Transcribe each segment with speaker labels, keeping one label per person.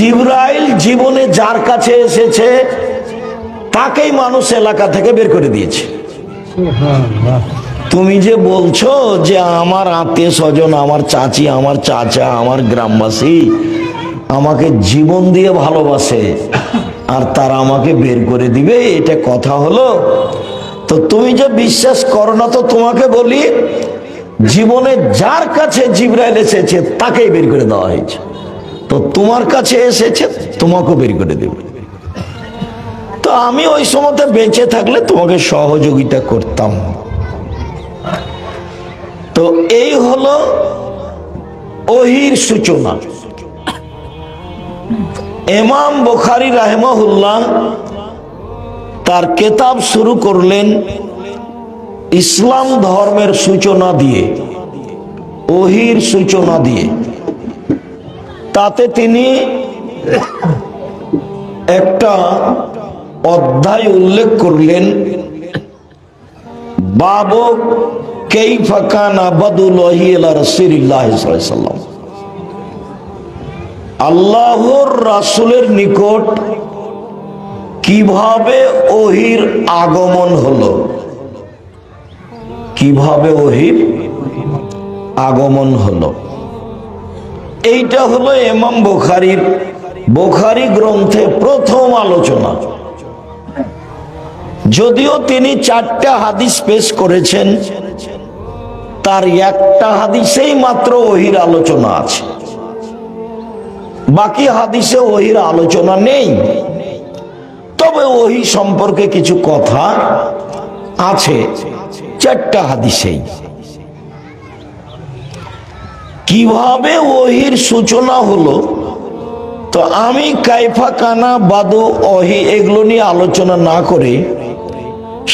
Speaker 1: জিবরাইল জীবনে যার কাছে এসেছে তাকেই মানুষ এলাকা থেকে বের করে দিয়েছে। তুমি যে বলছো যে আমার আত্মীয় স্বজন, আমার চাচি, আমার চাচা, আমার গ্রামবাসী আমাকে জীবন দিয়ে ভালোবাসে আর তারা আমাকে বের করে দিবে, এটা কথা হলো? তো তুমি যে বিশ্বাস করো না, তো তোমাকে বলি জীবনে যার কাছে জিবরাইল এসেছে তাকেই বের করে দেওয়া হয়েছে। তো তোমার কাছে এসেছে, তোমাকেও বের করে দেবে। তো আমি ওই সময়তে বেঁচে থাকলে তোমাকে সহযোগিতা করতাম। তো এই হলো ওহির সূচনা। ইমাম বুখারী রাহিমাহুল্লাহ তার কিতাব শুরু করলেন ইসলাম ধর্মের সূচনা দিয়ে, ওহির সূচনা দিয়ে। তাতে তিনি একটা অধ্যায় উল্লেখ করলেন, বাবু কাইফা কানা বাদুল ওয়াহি ইলা রাসূলিল্লাহ সাল্লাল্লাহু আলাইহি ওয়াসাল্লাম। আল্লাহর রাসূলের নিকট কিভাবে ওহির আগমন হলো, কিভাবে ওহির আগমন হলো, এইটা হলো ইমাম বুখারীর বুখারী গ্রন্থে প্রথম আলোচনা। যদিও তিনি 4টা হাদিস পেশ করেছেন, তার একটা হাদিসেই মাত্র ওহির আলোচনা আছে, বাকি হাদিসে ওহির আলোচনা নেই। তবে ওহি সম্পর্কে কিছু কথা আছে 4টা হাদিসেই। কিভাবে ওহির সূচনা হলো, তো আমি কাইফা কানা বাদু ওহি এগুলো নিয়ে আলোচনা না করে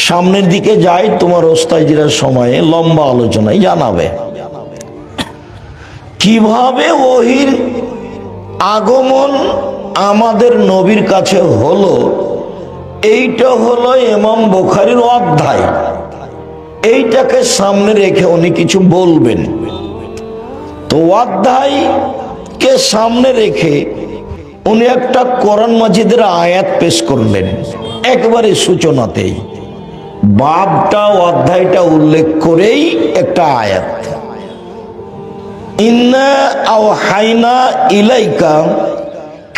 Speaker 1: সামনের দিকে যাই, তোমার ওস্তাজিরার সময়ে লম্বা আলোচনায় জানাবে কিভাবে ওহির আগমন আমাদের নবীর কাছে হলো। এইটা হলো ইমাম বুখারীর অধ্যায়, এইটাকে সামনে রেখে উনি কিছু বলবেন। তো অধ্যায়কে সামনে রেখে উনি একটা কোরআন মাজিদের আয়াত পেশ করলেন একবারে সূচনাতেই, বাবটা অধ্যায়টা উল্লেখ করেই একটা আয়াত, ইন্না আওহাইনা ইলাইকা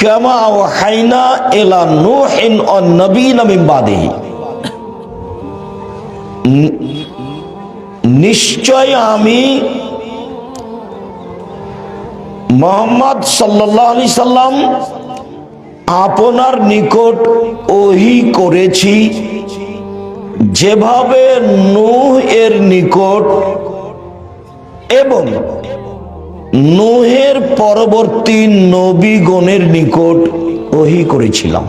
Speaker 1: কামা আওহাইনা ইলা নূহিন ওয়ান নাবিয়িনা মিন বাদিহি। নিশ্চয় আমি মুহাম্মদ সাল্লাল্লাহু আলাইহি সাল্লাম আপনার নিকট ওহী করেছি যেভাবে নূহ এর নিকট এবং নূহের পরবর্তী নবীগণের নিকট ওহী করেছিলাম।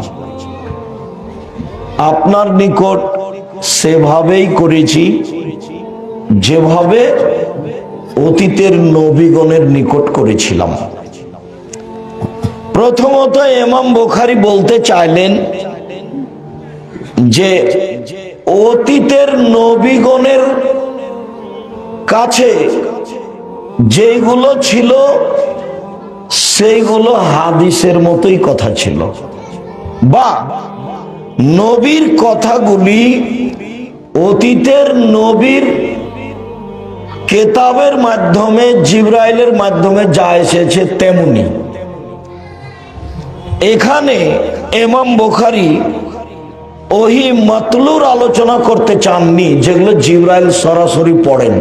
Speaker 1: আপনার নিকট সেভাবেই করেছি যেভাবে অতীতের নবীগণের নিকট করেছিলাম। প্রথমত ইমাম বুখারী বলতে চাইলেন যে অতীতের নবীগণের কাছে যেগুলো ছিল সেইগুলো হাদিসের মতোই কথা ছিল, বা নবীর কথাগুলি অতীতের নবীর কেতাবের মাধ্যমে জিবরাইলের মাধ্যমে যা এসেছে তেমনি। এখানে ইমাম বুখারী ওহী মাতলুর আলোচনা করতে চাননি, যেগুলো জিবরাইল সরাসরি পড়েন,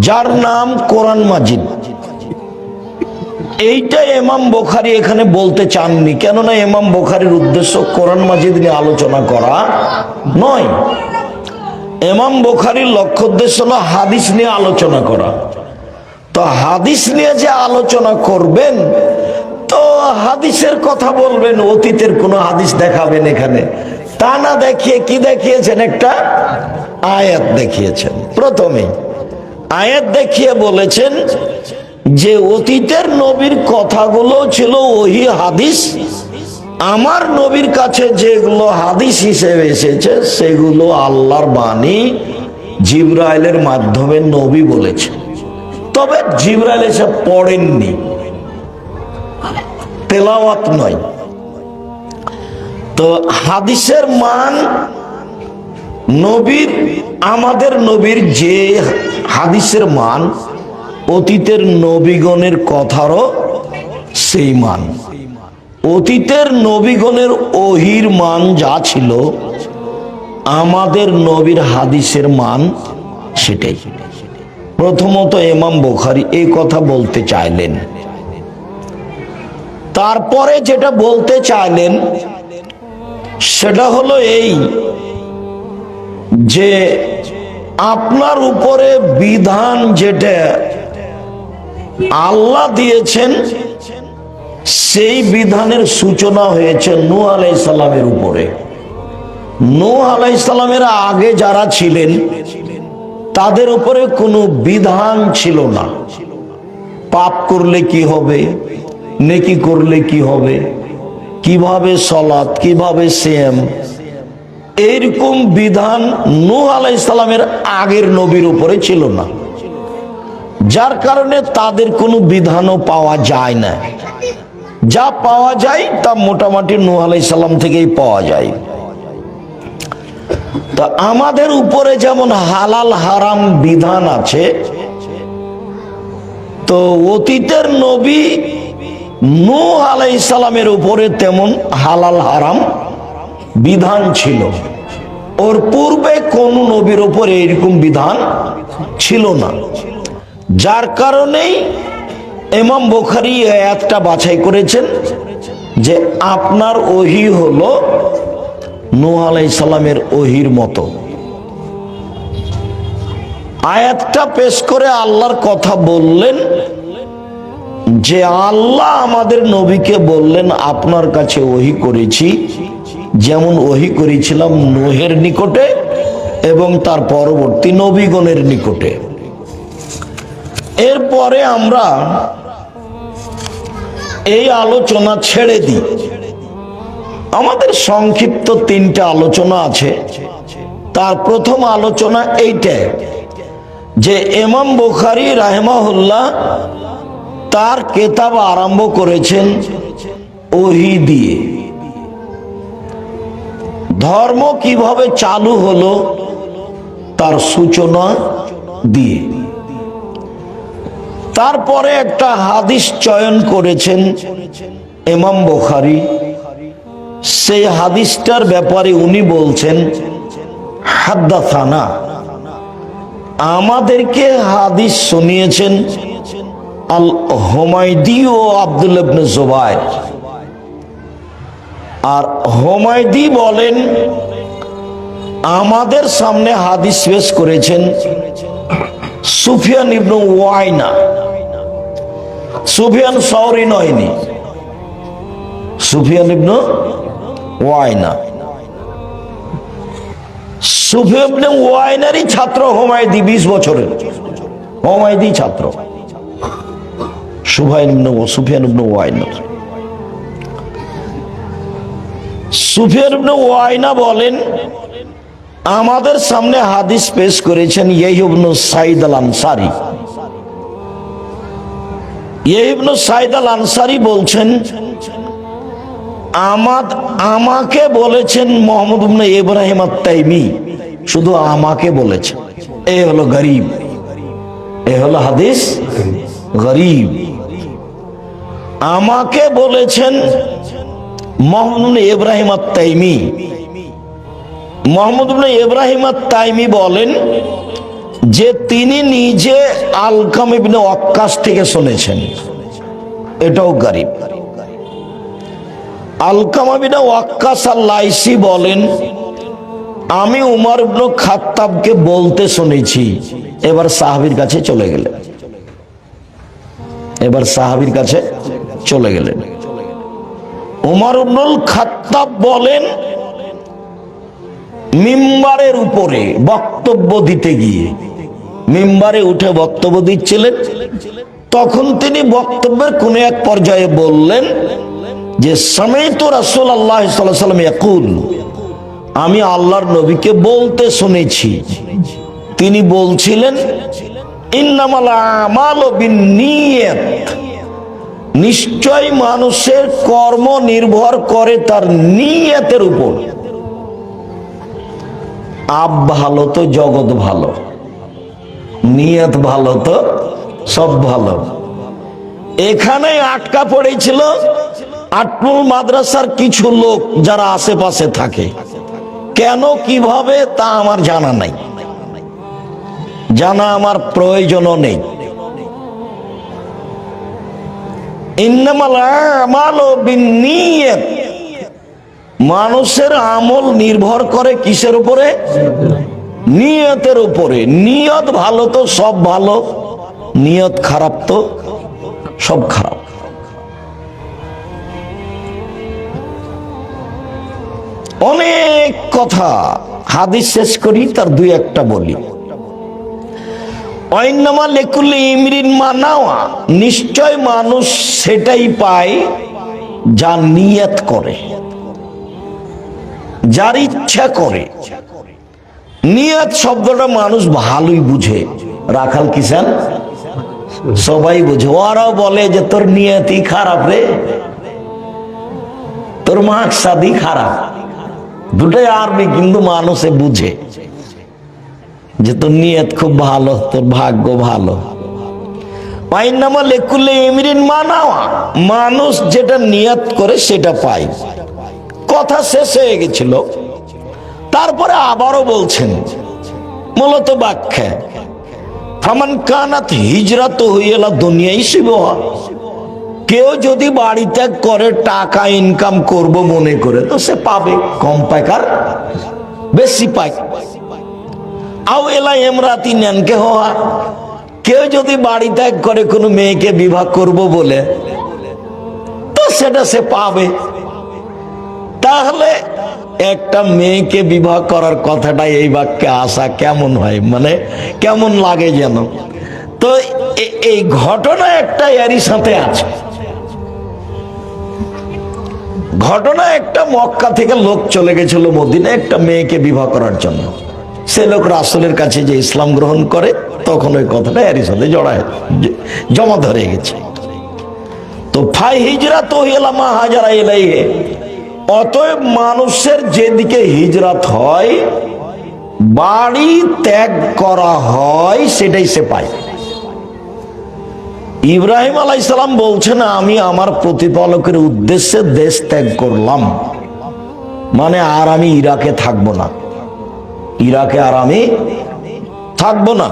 Speaker 1: যার নাম কোরআন মাজিদ। এইটা ইমাম বুখারী এখানে বলতে চাননি, কেননা ইমাম বুখারীর উদ্দেশ্য কোরআন মাজিদ নিয়ে আলোচনা করা নয়। ইমাম বুখারীর লক্ষ্য উদ্দেশ্য হলো হাদিস নিয়ে আলোচনা করা। তো হাদিস নিয়ে যে আলোচনা করবেন, তো হাদিসের কথা বলবেন, অতীতের কোনো হাদিস দেখাবেন এখানে, তা না দেখিয়ে কি দেখিয়েছেন, একটা আয়াত দেখিয়েছেন। প্রথমে আয়াত দেখিয়ে বলেছেন যে অতীতের নবীর কথাগুলো ছিল ওহী হাদিস, আমার নবীর কাছে যেগুলো হাদিস হিসেবে এসেছে সেগুলো আল্লাহর বাণী, জিবরাইলের মাধ্যমে নবী বলেছে। তবে জিবরাইল এসে পড়েননি। তেলাওয়াত নয়। তো হাদিসের মান নবীর, আমাদের নবীর যে হাদিসের মান অতীতের নবীগণের কথারও সেই মান। অতীতের নবীগণের ওহির মান যা ছিল, আমাদের নবীর হাদিসের মান সেটাই। প্রথমত ইমাম বুখারী এই কথা বলতে চাইলেন। তারপরে যেটা বলতে চাইলেন সেটা হলো এই যে আপনার উপরে বিধান যেটা আল্লাহ দিয়েছেন সেই বিধানের সূচনা হয়েছে নূহ আলাইহিস সালামের উপরে। নূহ আলাইহিস সালামের আগে যারা ছিলেন তাদের উপরে কোনো বিধান ছিল না। পাপ করলে কি হবে, নেকি করলে কি হবে, কিভাবে সালাত, কিভাবে সিয়াম, এরকম বিধান নূহ আলাইহিস সালামের আগের নবীর উপরে ছিল না। যার কারণে তাদের কোনো বিধানও পাওয়া যায় না। যা পাওয়া যায় তা মোটামুটি নূহ আলাইহিস সালাম থেকেই পাওয়া যায়। তা আমাদের উপরে যেমন হালাল হারাম বিধান আছে, তো অতীতের নবী নূহ আলাইহিস সালামের উপরে তেমন হালাল হারাম বিধান ছিল। ওর পূর্বে কোন নবীর উপরে এরকম বিধান ছিল না। যার কারণেই ইমাম বুখারী আয়াতটা বাছাই করেছেন যে আপনার ওহী হলো নূহ আলাইহিস সালামের ওহীর মতো। আয়াতটা পেশ করে আল্লাহর কথা বললেন যে আল্লাহ আমাদের নবীকে বললেন আপনার কাছে ওহী করেছি যেমন ওহী করেছিলাম নূহের নিকটে এবং তার পরবর্তী নবীগণের নিকটে। এরপরে আমরা এই আলোচনা ছেড়ে দিই। আমাদের সংক্ষিপ্ত 3টা আলোচনা আছে। তার প্রথম আলোচনা এইটা যে ইমাম বুখারী রাহিমাহুল্লাহ তার কিতাব আরম্ভ করেছেন ওহী দিয়ে। ধর্ম কিভাবে চালু হলো তার সূচনা দিয়ে। তারপরে একটা হাদিস চয়ন করেছেন ইমাম বুখারী। সেই হাদিসটার ব্যাপারে উনি বলছেন হাদ্দাসানা, আমাদেরকে হাদিস শুনিয়েছেন আল হুমায়দি ও আব্দুল্লাহ ইবনে জুবায়ের। আর হুমায়দি বলেন আমাদের সামনে হাদিস পেশ করেছেন সুফিয়ান ইবনে ওয়াইনা। সুফিয়ান সাওরি নয়নি, সুফিয়ান ইবনে ওয়াইনা। সুফিয়ান ইবনে ওয়াইনারই ছাত্র হুমায়দি, 20 বছরের হুমায়দি ছাত্র সুফিয়ান ইবনে ওয়াইনা। সুফিয়ান ইবনে ওয়াইনা বলেন আমাদের সামনে হাদিস পেশ করেছেন ইয়াহইয়া ইবনে সাঈদ আল আনসারী। ইয়াহইয়া ইবনে সাঈদ আল আনসারী বলছেন আমাকে বলেছেন মুহাম্মদ ইবনে ইব্রাহিম আত-তাইমি, শুধু আমাকে বলেছেন। এই হলো গরীব, এই হলো হাদিস গরীব। আমাকে বলেছেন মুহাম্মদ ইবনে ইব্রাহিম আত-তাইমি। মুহাম্মদ ইবনে ইব্রাহিম আত-তাইমি বলেন যে তিনি নিজে আলকাম ইবনে ওয়াক্কাস থেকে শুনেছেন। এটাও গরীব। আলকাম ইবনে ওয়াক্কাস আল-লাইসি বলেন আমি উমর ইবনে খাত্তাবকে বলতে শুনেছি। এবার সাহাবীর কাছে চলে গেলেন। উমর ইবনে খাত্তাব বলেন মিম্বারের উপরে বক্তব্য দিতে গিয়ে, মিম্বারে উঠে বক্তব্য দিচ্ছিলেন, তখন তিনি বক্তব্যের কোন এক পর্যায়ে বললেন যে সামাইতু রাসূলুল্লাহ সাল্লাল্লাহু আলাইহি ওয়াসাল্লাম ইয়াকুল, আমি আল্লাহর নবীকে বলতে শুনেছি। তিনি বলছিলেন ইন্নামাল আমালু বিন্নিয়াত, নিশ্চয় মানুষের কর্ম নির্ভর করে তার নিয়তের উপর। আপ ভালো তো জগৎ ভালো, নিয়ত ভালো তো সব ভালো। এখানে আটকা পড়েছিল আটমুল মাদ্রাসার কিছু লোক যারা আশেপাশে থাকে। কেন কিভাবে তা আমার জানা নাই, জানা আমার প্রয়োজনও নেই। ইন্নামাল আমালু বিন্নিয়াত, মানুষের আমল নির্ভর করে কিসের উপরে? নিয়তের উপরে। নিয়ত ভালো তো সব ভালো, নিয়ত খারাপ তো সব খারাপ। অনেক কথা হাদিস শেষ করি, তার দুই একটা বলি। অইন্নামা লিকুল্লি ইমরিন মা নাওয়া, নিশ্চয় মানুষ সেটাই পায় যা নিয়ত করে, যার ইচ্ছা করে। নিয়ত শব্দটা মানুষ ভালোই বুঝে, রাখাল কিষান সবাই বুঝে। ওরাও বলে যে তোর নিয়তই খারাপ রে, তোর মাকসাদই খারাপ। দুটাই আরবি, কিন্তু মানুষে বুঝে যে তোর নিয়ত খুব ভালো, তোর ভাগ্য ভালো। পাইনামা লেকুলে ইমরিন মানাওয়া, মানুষ যেটা নিয়ত করে সেটা পায়। কথা শেষ হয়ে গেছিল, তারপরে আবারও বলছেন মূলত ব্যাখ্যা, ফামান কানাত হিজরাত হইলা দুনিয়াই শিবহা, কেউ যদি বাড়ি ত্যাগ করে টাকা ইনকাম করব মনে করে, তো সে পাবে, কম পাইকার বেশি পায়। আও এলা এমরাতি নেনকে হওয়া, কেউ যদি বাড়ি ত্যাগ করে কোনো মেয়েকে বিবাহ করব বলে, তো সেটা সে পাবে। তাহলে একটা মেয়েকে বিবাহ করার কথাটা এই বাক্যে আসা কেমন হয়, মানে কেমন লাগে যেন। তো এই ঘটনা একটা এরই সাথে আছে। ঘটনা একটা, মক্কা থেকে লোক চলে গেছিল মদিনায় একটা মেয়েকে বিবাহ করার জন্য। সে লোক রাসূলের কাছে যে ইসলাম গ্রহণ করে, তখন ওই কথাটা এরই সাথে জমা ধরে গেছে। তো ফাই হিজরাত হিলা মা হাজারা ইলাইহি, অতএব মানুষের যেদিকে হিজরত হয়, বাড়ি ত্যাগ করা হয়, সেটাই সে পায়। ইব্রাহিম আলাইহিস সালাম বলছেন, আমি আমার প্রতিপালকের উদ্দেশ্যে দেশ ত্যাগ করলাম, মানে আর আমি ইরাকে থাকবো না, ইরাকে আর আমি থাকবো না।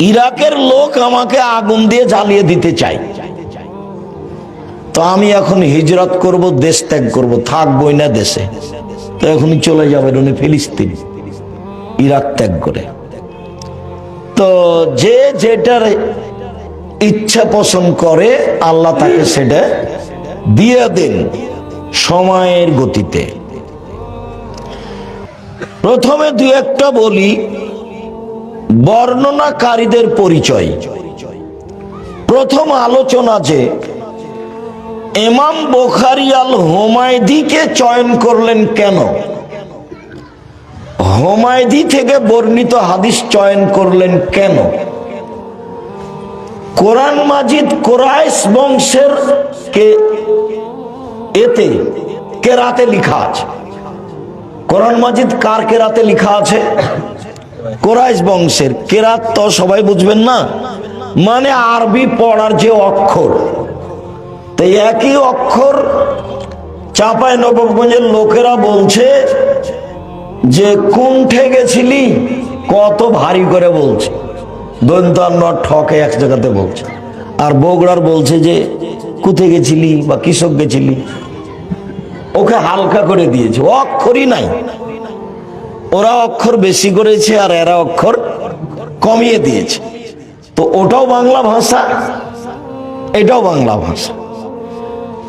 Speaker 1: ইরাকের লোক আমাকে আগুন দিয়ে জ্বালিয়ে দিতে চায়, তো আমি এখন হিজরত করব, দেশ ত্যাগ করব, থাকবোই না দেশে। তো এখনই চলে যাবেন উনি ফিলিস্তিন, ইরাক ত্যাগ করে। তো যে যেটার ইচ্ছা পোষণ করে আল্লাহ তাকে সেটা দিয়ে দেন সময়ের গতিতে। প্রথমে দু একটা বলি বর্ণনাকারীদের পরিচয়। প্রথম আলোচনা যে ইমাম বুখারী আল হুমায়দিকে চয়ন করলেন কেন, হুমায়দি থেকে বর্ণিত হাদিস চয়ন করলেন কেন। কোরআন মাজিদ কুরাইশ বংশের এতে কেরাতে লেখা আছে। কোরআন মাজিদ কার কেরাতে লেখা আছে? কুরাইশ বংশের। কেরাত তো সবাই বুঝবেন না, মানে আরবি পড়ার যে অক্ষর। তো একই অক্ষর চাঁপাই নবাবগঞ্জের লোকেরা বলছে যে কুণ্ঠে গেছিলি, কত ভারী করে বলছে, দন্তান্ন ঠকে এক জায়গাতে বলছে। আর বগুড়ার বলছে যে কুথে গেছিলি বা কৃষক গেছিলি, ওকে হালকা করে দিয়েছে, অক্ষরই নাই। ওরা অক্ষর বেশি করেছে আর এরা অক্ষর কমিয়ে দিয়েছে। তো ওটাও বাংলা ভাষা, এটাও বাংলা ভাষা।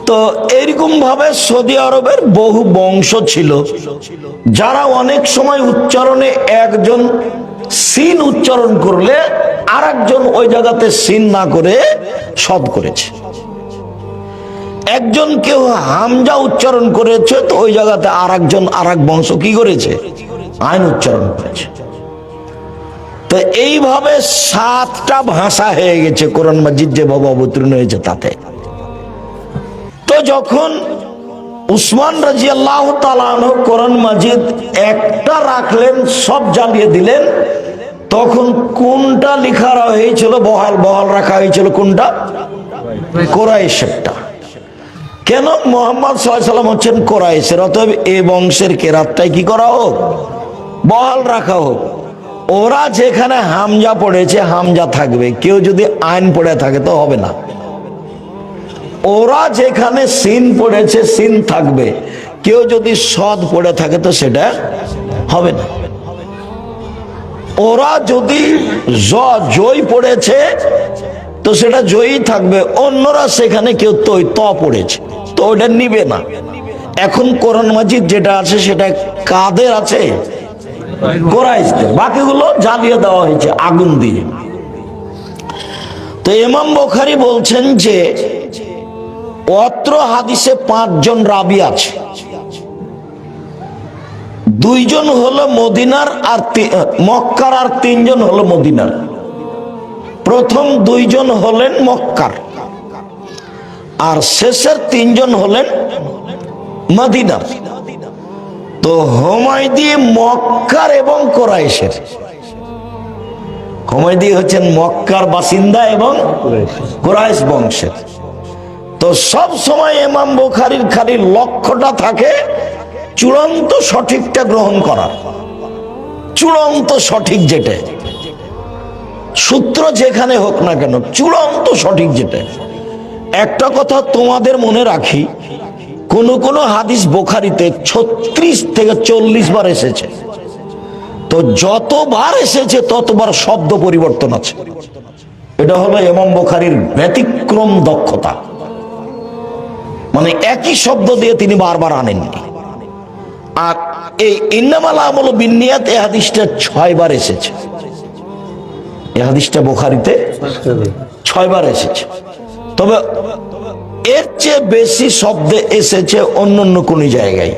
Speaker 1: তো এরকম ভাবে সৌদি আরবের বহু বংশ ছিল যারা অনেক সময় উচ্চারণে একজন সিন উচ্চারণ করলে আর একজন ওই জায়গাতে সিন না করে সদ করেছে। একজন কেউ হামজা উচ্চারণ করেছে, তো ওই জায়গাতে আর একজন আর এক বংশ কি করেছে? আইন উচ্চারণ করেছে। তো এইভাবে 7টা ভাষা হয়ে গেছে কোরআন মাজিদ যেভাবে অবতীর্ণ হয়েছে তাতে। তো যখন উসমান রাদিয়াল্লাহু তাআলা আনহু কোরআন মাজিদ একটা রাখলেন, সব জ্বালিয়ে দিলেন, তখন কোনটা লেখা হয়েছিল, বহাল রাখা হয়েছিল কোনটা? কোরাইশেরটা। কেন? মুহাম্মদ সাল্লাল্লাহু আলাইহি ওয়াসাল্লাম হচ্ছেন কোরাইশের, অতএব এই বংশের কেরাতটাই কি করা হোক, বহাল রাখা হোক। ওরা যেখানে হামজা পড়েছে হামজা থাকবে, কেউ যদি আইন পড়ে থাকে তো হবে না। ওরা যেখানে সিন পড়েছে সিন থাকবে, কেউ যদি সদ পড়ে থাকে তো সেটা হবে না। ওরা যদি জয় পড়েছে তো সেটা জয়ই থাকবে, অন্যরা সেখানে কেউ ত পড়েছে তো ওটা নিবে না। এখন কোরআন মাজিদ যেটা আছে সেটা কাদের আছে? কোরাইশদের। বাকিগুলো জ্বালিয়ে দেওয়া হয়েছে আগুন দিয়ে। তো ইমাম বুখারী বলছেন যে অত্র হাদিসে 5 জন রাবী আছে, 2 জন হলো মদিনার আর মক্কার, আর 3 জন হলো মদিনার। প্রথম 2 জন হলেন মক্কার, আর শেষের 3 জন হলেন মদিনার। তো হুমায়দি মক্কার এবং কোরাইশের। হুমায়দি হচ্ছেন মক্কার বাসিন্দা এবং কোরাইশ বংশের। তো সব সময় ইমাম বুখারীর খালি লক্ষ্যটা থাকে চূড়ান্ত সঠিকটা গ্রহণ করা, চূড়ান্ত সঠিক যেটা, সূত্র যেখানে হোক না কেন চূড়ান্ত সঠিক যেটা। একটা কথা তোমাদের মনে রাখি, কোন হাদিস বুখারীতে 36 থেকে 40 বার এসেছে, তো যতবার এসেছে ততবার শব্দ পরিবর্তন আছে। এটা হলো ইমাম বুখারীর ব্যতিক্রম দক্ষতা, মানে একই শব্দ দিয়ে তিনি বারবার আনেননি। আর এই ইন্নামাল আমালু বিন্নিয়াত এই হাদিসটা 6 বার এসেছে। এই হাদিসটা বুখারীতে 6 বার এসেছে। তবে এর চেয়ে বেশি শব্দে এসেছে অন্য কোন জায়গায়,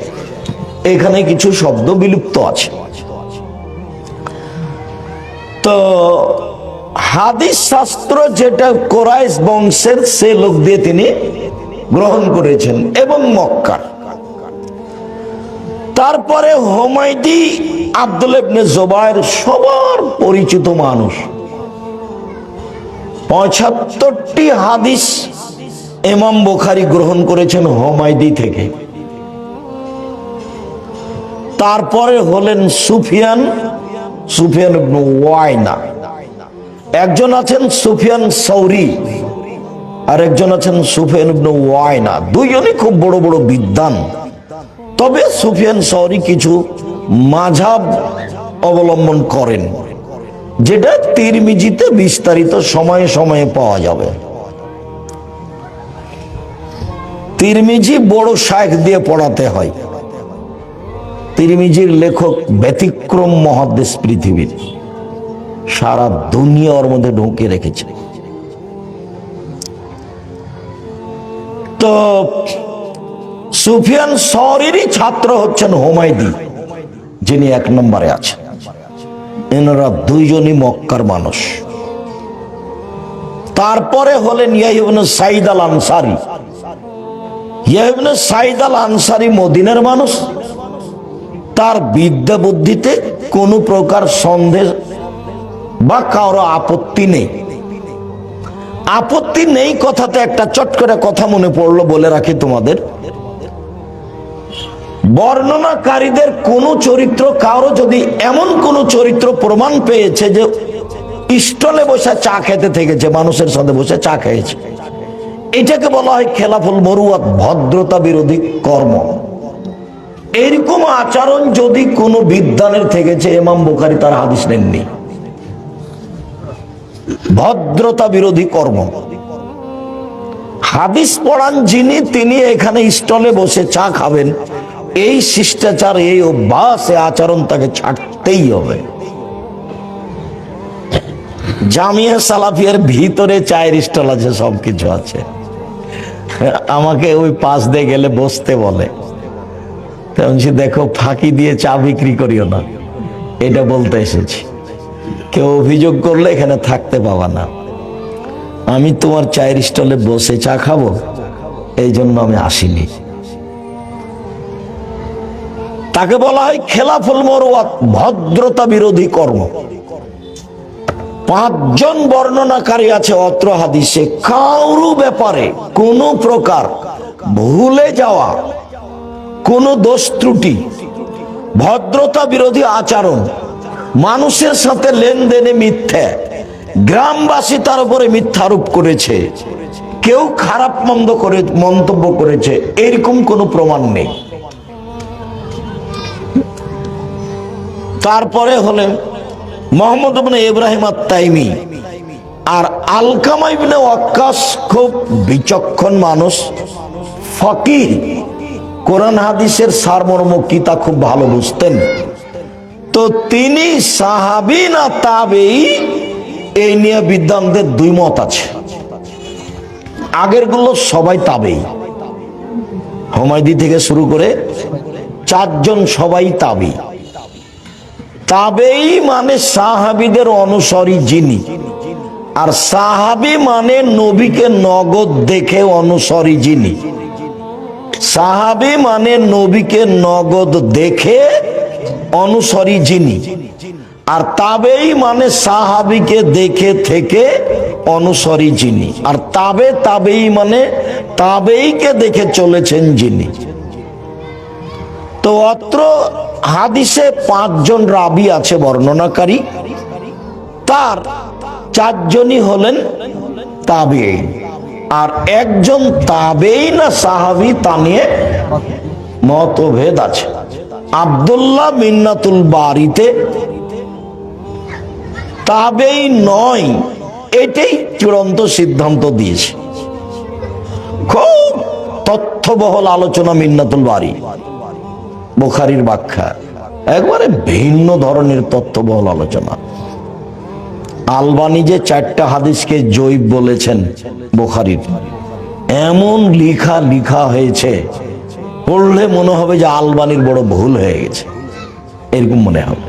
Speaker 1: এখানে কিছু শব্দ বিলুপ্ত আছে। তো হাদিস শাস্ত্র যেটা কোরাইশ বংশের সে লোক দিয়ে তিনি গ্রহণ করেছেন এবং মক্কার। তারপরে হুমায়দি আব্দুল্লাহ ইবনে জুবায়ের সবার পরিচিত মানুষ। 75টি হাদিস ইমাম বুখারী গ্রহণ করেছেন হুমায়দি থেকে। তারপরে হলেন সুফিয়ান ইবনে ওয়াইনা, একজন আছেন সুফিয়ান সৌরি, আর একজন আছেন সুফিয়ান ইবনে ওয়াইনা। দুইজনই খুব বড় বড় বিদ্বান। তবে সুফিয়ান সৌরি কিছু মাযহাব অবলম্বন করেন, যেটা তিরমিজিতে বিস্তারিত সময়ে সময়ে পাওয়া যাবে। তিরমিজি বড় শাইখ দিয়ে পড়াতে হয়। তিরমিজির লেখক ব্যতিক্রম মুহাদ্দিস পৃথিবীর, সারা দুনিয়া ওর মধ্যে ঢুকে রেখেছে। তো সুফিয়ান সৌরিরই ছাত্র হচ্ছেন হুমায়দি, যিনি 1 নম্বরে আছেন। এনারা দুইজনই মক্কার মানুষ। তারপরে হলেন ইয়াহইয়া ইবনে সাঈদ আল আনসারী। ইয়াহইয়া ইবনে সাঈদ আল আনসারী মদিনার মানুষ। তার বিদ্যা বুদ্ধিতে কোনো প্রকার সন্দেহ বা কারো আপত্তি নেই। আপত্তি নেই কথাতে একটা চট করে কথা মনে পড়লো, বলে রাখি তোমাদের। বর্ণনাকারীদের কোন চরিত্র, কারো যদি এমন কোন চরিত্র প্রমাণ পেয়েছে যে স্টলে বসে চা খেতে থেকেছে, মানুষের সাথে বসে চা খেয়েছে, এটাকে বলা হয় খেলাফুল মুরুয়াত, ভদ্রতা বিরোধী কর্ম। এরকম আচরণ যদি কোনো বিদ্বানের থেকেছে, ইমাম বুখারী তার হাদিস নেননি। ভদ্রতা বিরোধী কর্ম। হাদিস পড়ান যিনি, তিনি এখানে স্টলে বসে চা খাবেন, এই শিষ্টাচার, এই অভ্যাস, এই আচরণ তাকে ছাড়তেই হবে। জামিয়া সালাফিয়ার ভিতরে চায়ের স্টল আছে, সবকিছু আছে। আমাকে ওই পাশ দিয়ে গেলে বসতে বলে, দেখো ফাঁকি দিয়ে চা বিক্রি করিও না, এটা বলতে এসেছি। কেউ অভিযোগ করলে এখানে থাকতে পাবা না। আমি তোমার চায়ের স্টলে বসে চা খাবো, এই জন্য আমি আসিনি। তাকে বলা হয় খেলাফুল মুরুয়াত, ভদ্রতা বিরোধী কর্ম। 5 জন বর্ণনাকারী আছে অত্র হাদিসে। কারো ব্যাপারে কোনো প্রকার ভুলে যাওয়া, কোনো দোষ ত্রুটি, ভদ্রতা বিরোধী আচরণ, মানুষের সাথে লেনদেনে মিথ্যা, গ্রামবাসী তার উপরে মিথ্যা আরোপ করেছে, কেউ খারাপ মন্তব্য করেছে, এরকম কোনো প্রমাণ নেই। তারপরে হলেন মোহাম্মদ ইবনে ইব্রাহিম আত-তাইমি আর আলকামা ইবনে ওয়াক্কাস, খুব বিচক্ষণ মানুষ, ফকিহ, কোরআন হাদিসের সারমর্ম কি তা খুব ভালো বুঝতেন। তো তিনি সাহাবী না তাবেঈ, এই নিয়ে বিদ্বানদের 2 মত আছে। আগের গুলো সবাই তাবেঈ, হুমায়দি থেকে শুরু করে 4 জন সবাই তাবেঈ। তাবেঈ মানে সাহাবীদের অনুসারী যিনি, আর সাহাবী মানে নবীকে নগদ দেখে অনুসারী যিনি। সাহাবী মানে নবীকে নগদ দেখে অনুসারী যিনি, আর তাবেঈ মানে সাহাবীকে দেখে থেকে অনুসারী যিনি, আর তাবেঈ মানে তাবেঈকে দেখে চলেছেন যিনি। তো অত্র হাদিসে 5 জন রাবি আছে বর্ণনাকারী, তার 4 জনই হলেন তাবেঈ, আর একজন তাবেঈ না সাহাবী তা নিয়ে মতভেদ আছে। আব্দুল্লাহ মিন্নাতুল বারিতে তাবেঈ নয়, এটাই চূড়ান্ত সিদ্ধান্ত দিয়েছে। খুব তথ্যবহুল আলোচনা মিন্নাতুল বারি, বুখারীর ব্যাখ্যা, একবারে ভিন্ন ধরনের তথ্যবহুল আলোচনা। আলবানী যে 4টা হাদিসকে জয়ীফ বলেছেন বুখারীর, এমন লিখা হয়েছে, পড়লে মনে হবে যে আলবানীর বড় ভুল হয়ে গেছে, এরকম মনে হবে।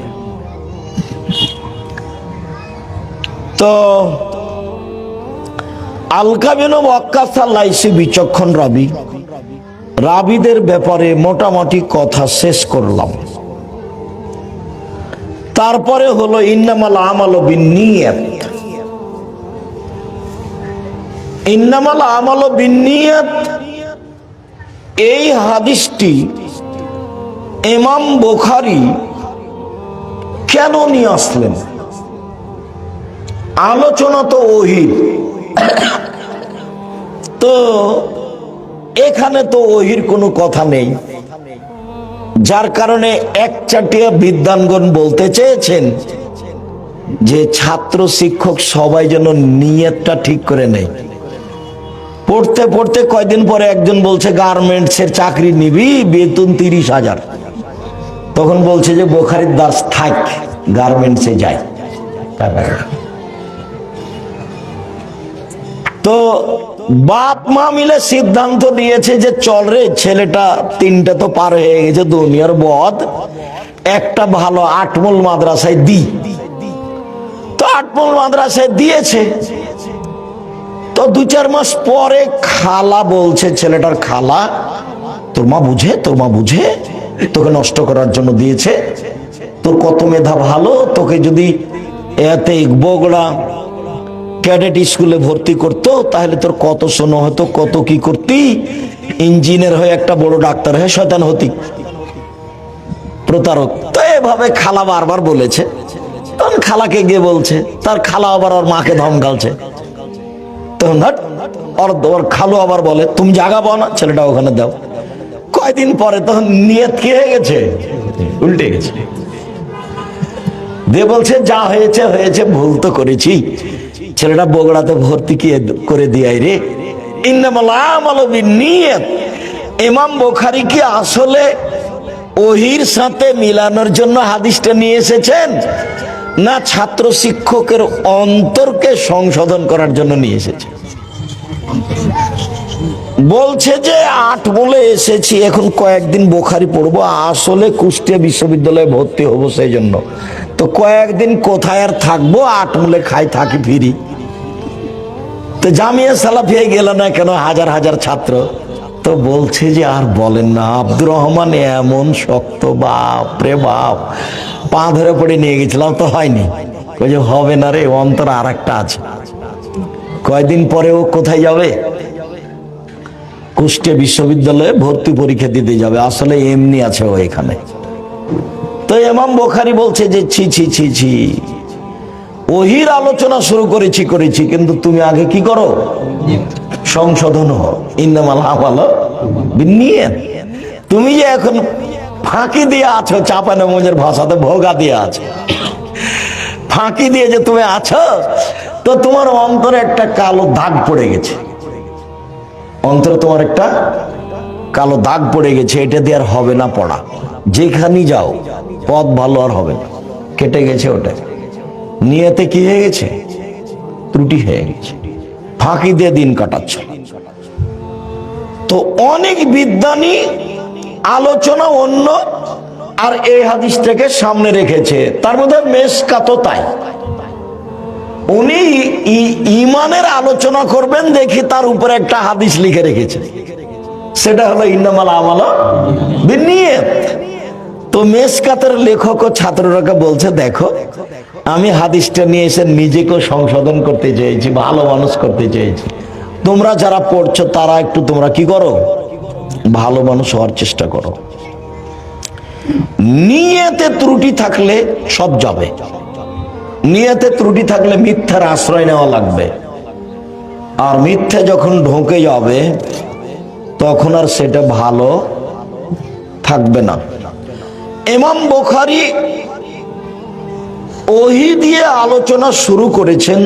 Speaker 1: তো আলকামা ইবনে ওয়াক্কাস আল-লাইসি বিচক্ষণ রাবী, রাবীদের ব্যাপারে মোটামুটি কথা শেষ করলাম। তারপরে হলো ইন্নামাল আমালু বিন্নিয়াত। ইন্নামাল আমালু বিন্নিয়াত, এই হাদিসটি ইমাম বুখারী কেন নিয়ে আসলেন? আলোচনা তো ওহীর, তো এখানে তো ওহীর কোনো কথা নেই, যার কারণে একচাটিয়া বিদ্বানগণ বলতে চেয়েছেন যে ছাত্র শিক্ষক সবাই যেন নিয়তটা ঠিক করে নেয়। পড়তে পড়তে কয়দিন পরে একজন বলছে গার্মেন্টসের চাকরি নিবি, বেতন 30,000, তখন বলছে যে বুখারীর দাস থাক, গার্মেন্টসে যাই। তো বাপ মা মিলে সিদ্ধান্ত নিয়েছে যে চল রে, ছেলেটা 3টা তো পার হয়ে গেছে দুনিয়ার বদ, একটা ভালো আটমূল মাদ্রাসায় দি। তো আটমূল মাদ্রাসায় দিয়েছে। তো 2-4 মাস পরে খালা বলছে, ছেলেটার খালা, তোর মা বুঝে তোকে নষ্ট করার জন্য দিয়েছে, তোর কত মেধা ভালো, তোকে যদি এতে বগড়া ক্যাডেট স্কুলে ভর্তি করতো তাহলে তোর কত শোনো হতো, কত কি করতি, ইঞ্জিনিয়ার হয়ে একটা বড় ডাক্তার হয়ে শয়তান হতি। প্রতারক। তো এভাবে খালা বারবার বলেছে, তখন খালাকে গিয়ে বলছে, তার খালা আবার ওর মাকে ধমকালছে, তখন ওর খালু আবার বলে তুমি জাগাবো না, ছেলেটা ওখানে দাও। কয়দিন পরে তখন নিয়ত কি হয়ে গেছে, উল্টে গেছে, দিয়ে বলছে যা হয়েছে হয়েছে, ভুল তো করেছি, ছেলেটা বগুড়াতে ভর্তি করে দিয়াই রে। ইন্নামাল আমালু বিন্নিয়াত। ইমাম বুখারী কি আসলে ওহীর সাথে মিলানোর জন্য হাদিসটা নিয়ে এসেছেন, না ছাত্র শিক্ষকের অন্তরকে সংশোধন করার জন্য নিয়ে এসেছেন? বলছে যে 8 বলে এসেছি, এখন কয়েকদিন বুখারী পড়বো, আসলে কুষ্টিয়া বিশ্ববিদ্যালয়ে ভর্তি হবো, সেই জন্য তো কয়েকদিন কোথায় আর থাকবো, আটমূলে খাই থাকি ফিরি। তো জামিয়া সালাফিয়া গেল না কেন, হাজার হাজার ছাত্র। তো বলছে যে আর বলেন না, আব্দুর রহমান এমন শক্ত, বাপ রে বাপ, পা ধরে পড়ে নিয়ে গেছিলাম তো হয়নি। কই যে হবে না রে, অন্তর আর একটা আছে। কয়দিন পরে ও কোথায় যাবে? কুষ্টিয়া বিশ্ববিদ্যালয়ে ভর্তি পরীক্ষা দিতে যাবে। আসলে এমনি আছে ও এখানে। তো ইমাম বুখারী বলছে যে ছি ছি ছি ছি, ওহির আলোচনা শুরু করেছি, কিন্তু তুমি আগে কি করো? সংশোধন হও। ইন্নামাল আমালু বিন্নিয়াত। তুমি যে এখন ফাঁকি দিয়ে আছো, চাঁপাইনবাবগঞ্জের ভাষাতে ভোগা দিয়ে আছো, ফাঁকি দিয়ে যে তুমি আছো, তো তোমার অন্তরে একটা কালো দাগ পড়ে গেছে। অন্তরে তোমার একটা কালো দাগ পড়ে গেছে, এটা দিয়ে আর হবে না পড়া। যেখানেই যাও পথ ভালো আর হবে না, কেটে গেছে। ওটা নিয়তে কি হয়ে গেছে? ত্রুটি হয়ে গেছে, ফাঁকি দিয়ে দিন কাটাচ্ছ। তো অনেক বিদ্বানী আলোচনা অন্য আর এই হাদিসটাকে সামনে রেখেছে। তার মধ্যে মেশকাতও তাই। উনি ইমানের আলোচনা করবেন, দেখি তার উপরে একটা হাদিস লিখে রেখেছে, সেটা হলো ইন্নামাল আমালু বিন্নিয়াত। তো মেশকাতের লেখক ও ছাত্ররা বলছে, দেখো আমি হাদিসটা নিয়ে এসে নিজেকে সংশোধন করতে চেয়েছি, ভালো মানুষ করতে চেয়েছি। তোমরা যারা পড়ছো তারা একটু তোমরা কি করো? ভালো মানুষ হওয়ার চেষ্টা করো। নিয়তে ত্রুটি থাকলে সব যাবে। নিয়তে ত্রুটি থাকলে মিথ্যার আশ্রয় নেওয়া লাগবে, আর মিথ্যা যখন ঢোকে যাবে তখন আর সেটা ভালো থাকবে না। ইমাম বুখারী ওহী দিয়ে আলোচনা শুরু করেছেন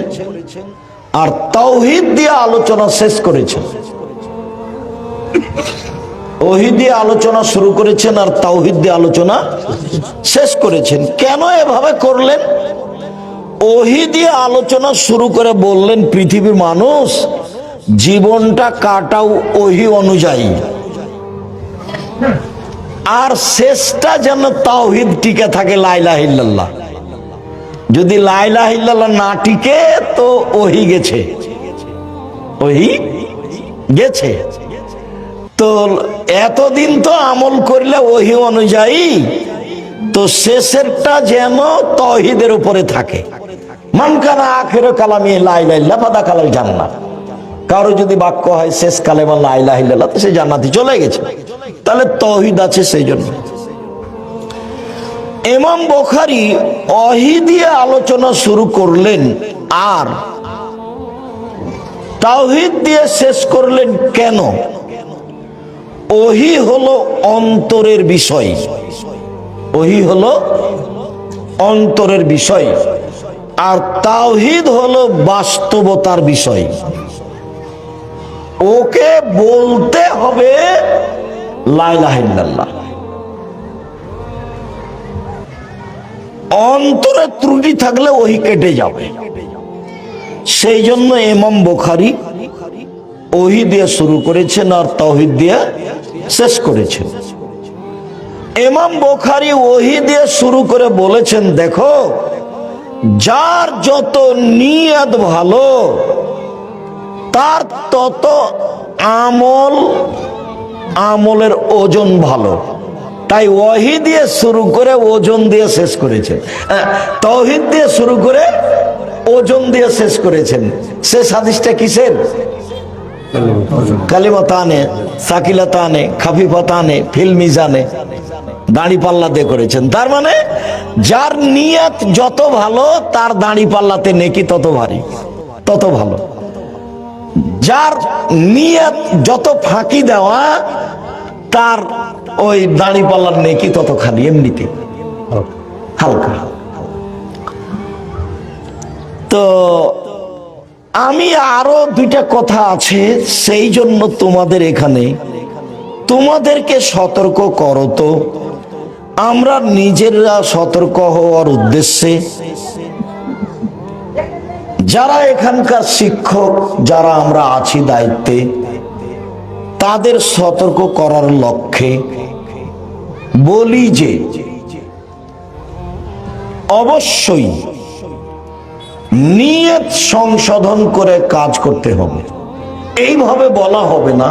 Speaker 1: আর তাওহীদ দিয়ে আলোচনা শেষ করেছেন। ওহী দিয়ে আলোচনা শুরু করেছেন আর তাওহীদ দিয়ে আলোচনা শেষ করেছেন। কেন এভাবে করলেন? ওহী দিয়ে আলোচনা শুরু করে বললেন, পৃথিবীর মানুষ জীবনটা কাটাও ওহী অনুযায়ী, আর শেষটা যেন তাওহীদ টিকে থাকে, লা ইলাহা ইল্লাল্লাহ। যদি লা ইলাহা ইল্লাল্লাহ না টিকে তো ওহী গেছে, ওহী গেছে। তো এতদিন তো আমল করলে ওহী অনুযায়ী, তো শেষেরটা যেন তাওহীদের উপরে থাকে। মান কানা আখিরু কালামি লা ইলাহা ইল্লাল্লাহ ফাদাখালাল জান্নাহ। কারো যদি বাক্য হয় শেষ কালেমা লা ইলাহা ইল্লাল্লাহ, তো সে জান্নাতে চলে গেছে। তাহলে তাওহীদ আছে। সেই জন্য ইমাম বুখারী ওহী দিয়ে আলোচনা শুরু করলেন আর তাওহীদ দিয়ে শেষ করলেন। কেন? ওহী হলো অন্তরের বিষয়, ওহী হলো অন্তরের বিষয়, আর তাওহীদ হলো বাস্তবতার বিষয়। ওকে বলতে হবে লা ইলাহা ইল্লাল্লাহ। অন্তরে ত্রুটি থাকলে ওহী কেটে যাবে। সেই জন্য ইমাম বুখারী ওহী দিয়ে শুরু করেছেন আর তাওহীদ দিয়ে শেষ করেছেন। ইমাম বুখারী ওহী দিয়ে শুরু করে বলেছেন, দেখো যার যত নিয়ত ভালো তার তত আমলের ওজন ভালো। তাই ওহী দিয়ে শুরু করে ওজন দিয়ে শেষ করেছেন, তাওহীদ দিয়ে শুরু করে ওজন দিয়ে শেষ করেছেন। শেষ হাদিসটা কিসের? কালিমাতানে সাকিলাতানে খাফিফাতানে ফিল মিজানে, দাড়ি পাল্লা দিয়ে করেছেন। তার মানে যার নিয়ত যত ভালো তার দাড়ি পাল্লাতে নেকি তত ভারী, তত ভালো। যার নিয়ত যত ফাঁকি দেওয়া তার ওই দাড়ি পাল্লার নেকি তত খালি, এমনিতে হালকা। তো আমি আরো দুইটা কথা আছে, সেই জন্য তোমাদের এখানে তোমাদেরকে সতর্ক করো। তো আমরা নিজেরা সতর্ক হওয়ার উদ্দেশ্যে যারা এখানকার শিক্ষক, যারা আমরা আছি দায়িত্বে, তাদের সতর্ক করার লক্ষ্যে বলি যে অবশ্যই নিয়ত সংশোধন করে কাজ করতে হবে। এইভাবে বলা হবে না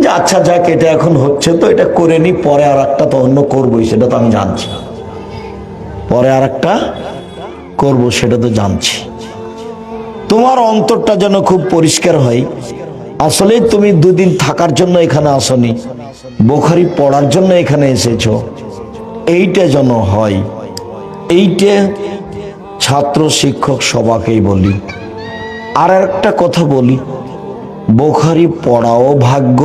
Speaker 1: যে আচ্ছা যাক এটা এখন হচ্ছে তো এটা করে নি, পরে আর একটা তো অন্য করবোই, সেটা তো আমি জানছি, পরে আর একটা করবো সেটা তো জানছি। তোমার অন্তরটা যেন খুব পরিষ্কার হয়, আসলে তুমি দুদিন থাকার জন্য এখানে আসনি, বুখারী পড়ার জন্য এখানে এসেছো, এইটা যেন হয়। এইটা ছাত্র শিক্ষক সবাকেই বলি। আর একটা কথা বলি, বুখারী পড়াও ভাগ্য,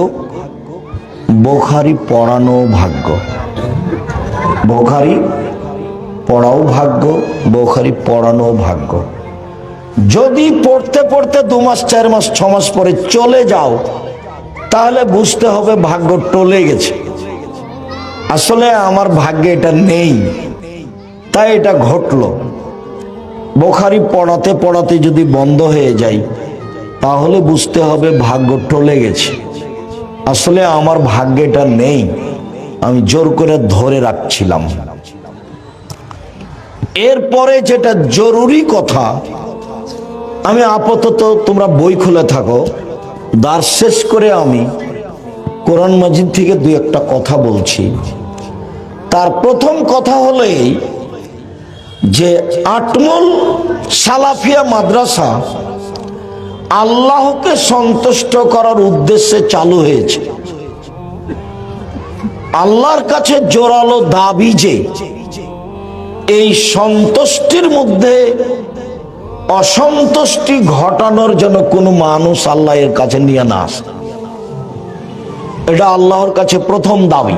Speaker 1: বুখারী পড়ানো ভাগ্য। বুখারী পড়াও ভাগ্য, বুখারী পড়ানো ভাগ্য। যদি পড়তে পড়তে 2 মাস 4 মাস 6 মাস পরে চলে যাও, তাহলে বুঝতে হবে ভাগ্য টলে গেছে। আসলে আমার ভাগ্যে এটা নেই, তাই এটা ঘটলো। বুখারী পড়াতে পড়াতে যদি বন্ধ হয়ে যায়, তাহলে বুঝতে হবে ভাগ্য টলে গেছে। আসলে আমার ভাগ্যে এটা নেই, আমি জোর করে ধরে রাখছিলাম। এরপরে যেটা জরুরি কথা, আমি আপাতত তোমরা বই খুলে থাকো, দার্স শেষ করে আমি কোরআন মাজিদ থেকে 2-1টা কথা বলছি। তার প্রথম কথা হলো এই যে আটমল সালাফিয়া মাদ্রাসা আল্লাহকে সন্তুষ্ট করার উদ্দেশ্যে চালু হয়েছে। আল্লাহর কাছে জোরালো দাবি যে এই সন্তুষ্টির মধ্যে অসন্তুষ্টি ঘটানোর জন্য কোনো মানুষ আল্লাহ এর কাছে নিয়ে না আসে। এটা আল্লাহর কাছে প্রথম দাবি।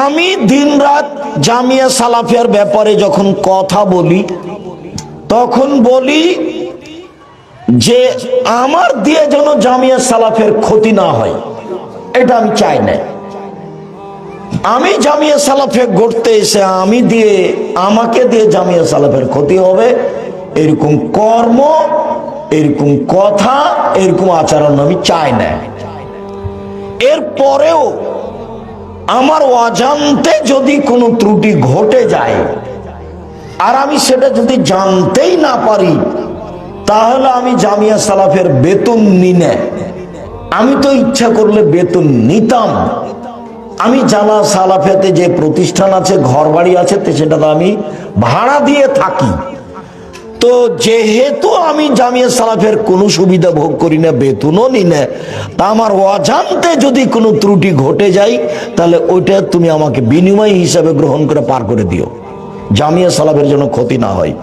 Speaker 1: আমি দিনরাত জামিয়া সালাফিয়ার ব্যাপারে যখন কথা বলি, তখন বলি যে আমার দিয়ে যেন জামিয়া সালাফের ক্ষতি না হয়, এটা আমি চাই না। আমি জামিয়া সালাফে গড়তে এসে আমাকে দিয়ে জামিয়া সালাফের ক্ষতি হবে, এরকম কর্ম, এরকম কথা, এরকম আচরণ আমি চাই না। এরপরেও আমার অজান্তে যদি কোনো ত্রুটি ঘটে যায় আর আমি সেটা যদি জানতেই না পারি, তাহলে আমি জামিয়া সালাফের বেতন নি না। আমি তো ইচ্ছা করলে বেতন নিতাম। আমি জামা সালাফেতে যে প্রতিষ্ঠান আছে, ঘর বাড়ি আছে, সেটাতে আমি ভাড়া দিয়ে থাকি। তো যেহেতু আমি জামিয়া সালাফের কোনো সুবিধা ভোগ করি না, বেতনও নি না, তা আমার অজান্তে যদি কোনো ত্রুটি ঘটে যায়, তাহলে ওইটা তুমি আমাকে বিনিময় হিসাবে গ্রহণ করে পার করে দিও, জামিয়া সালাফের জন্য ক্ষতি না হয়।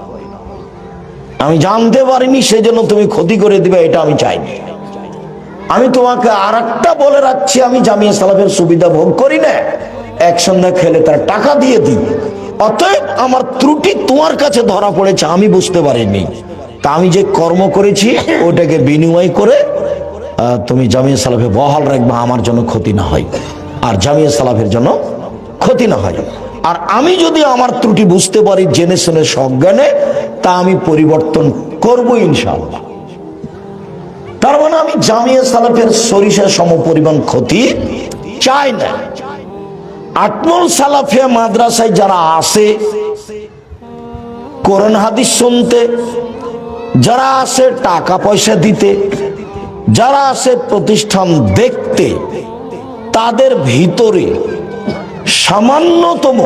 Speaker 1: আমি জানতে পারিনি সেজন্য তুমি ক্ষতি করে দিবে, এটা আমি চাইনি। আমি তোমাকে আর একটা বলে রাখছি, আমি জামিয়া সালাফের সুবিধা ভোগ করি না, এক সন্ধ্যা খেলে তার টাকা দিয়ে দিই। অতএব আমার ত্রুটি তোমার কাছে ধরা পড়েছে, আমি বুঝতে পারিনি, তা আমি যে কর্ম করেছি ওটাকে বিনিময় করে তুমি জামিয়া সালাফে বহাল রাখবা, আমার জন্য ক্ষতি না হয় আর জামিয়া সালাফের জন্য ক্ষতি না হয়। আর আমি যদি আমার ত্রুটি বুঝতে পারি জেনে শুনে সজ্ঞানে, তা আমি পরিবর্তন করবো ইনশাআল্লাহ। তার মানে আমি জামিয়া সালাফের সরিষা সম পরিমাণ ক্ষতি চাই না। আটমল সালাফিয়া মাদ্রাসায় যারা আসে কোরআন হাদিস শুনতে, যারা আসে টাকা পয়সা দিতে, যারা আসে প্রতিষ্ঠান দেখতে, তাদের ভিতরে সামান্যতম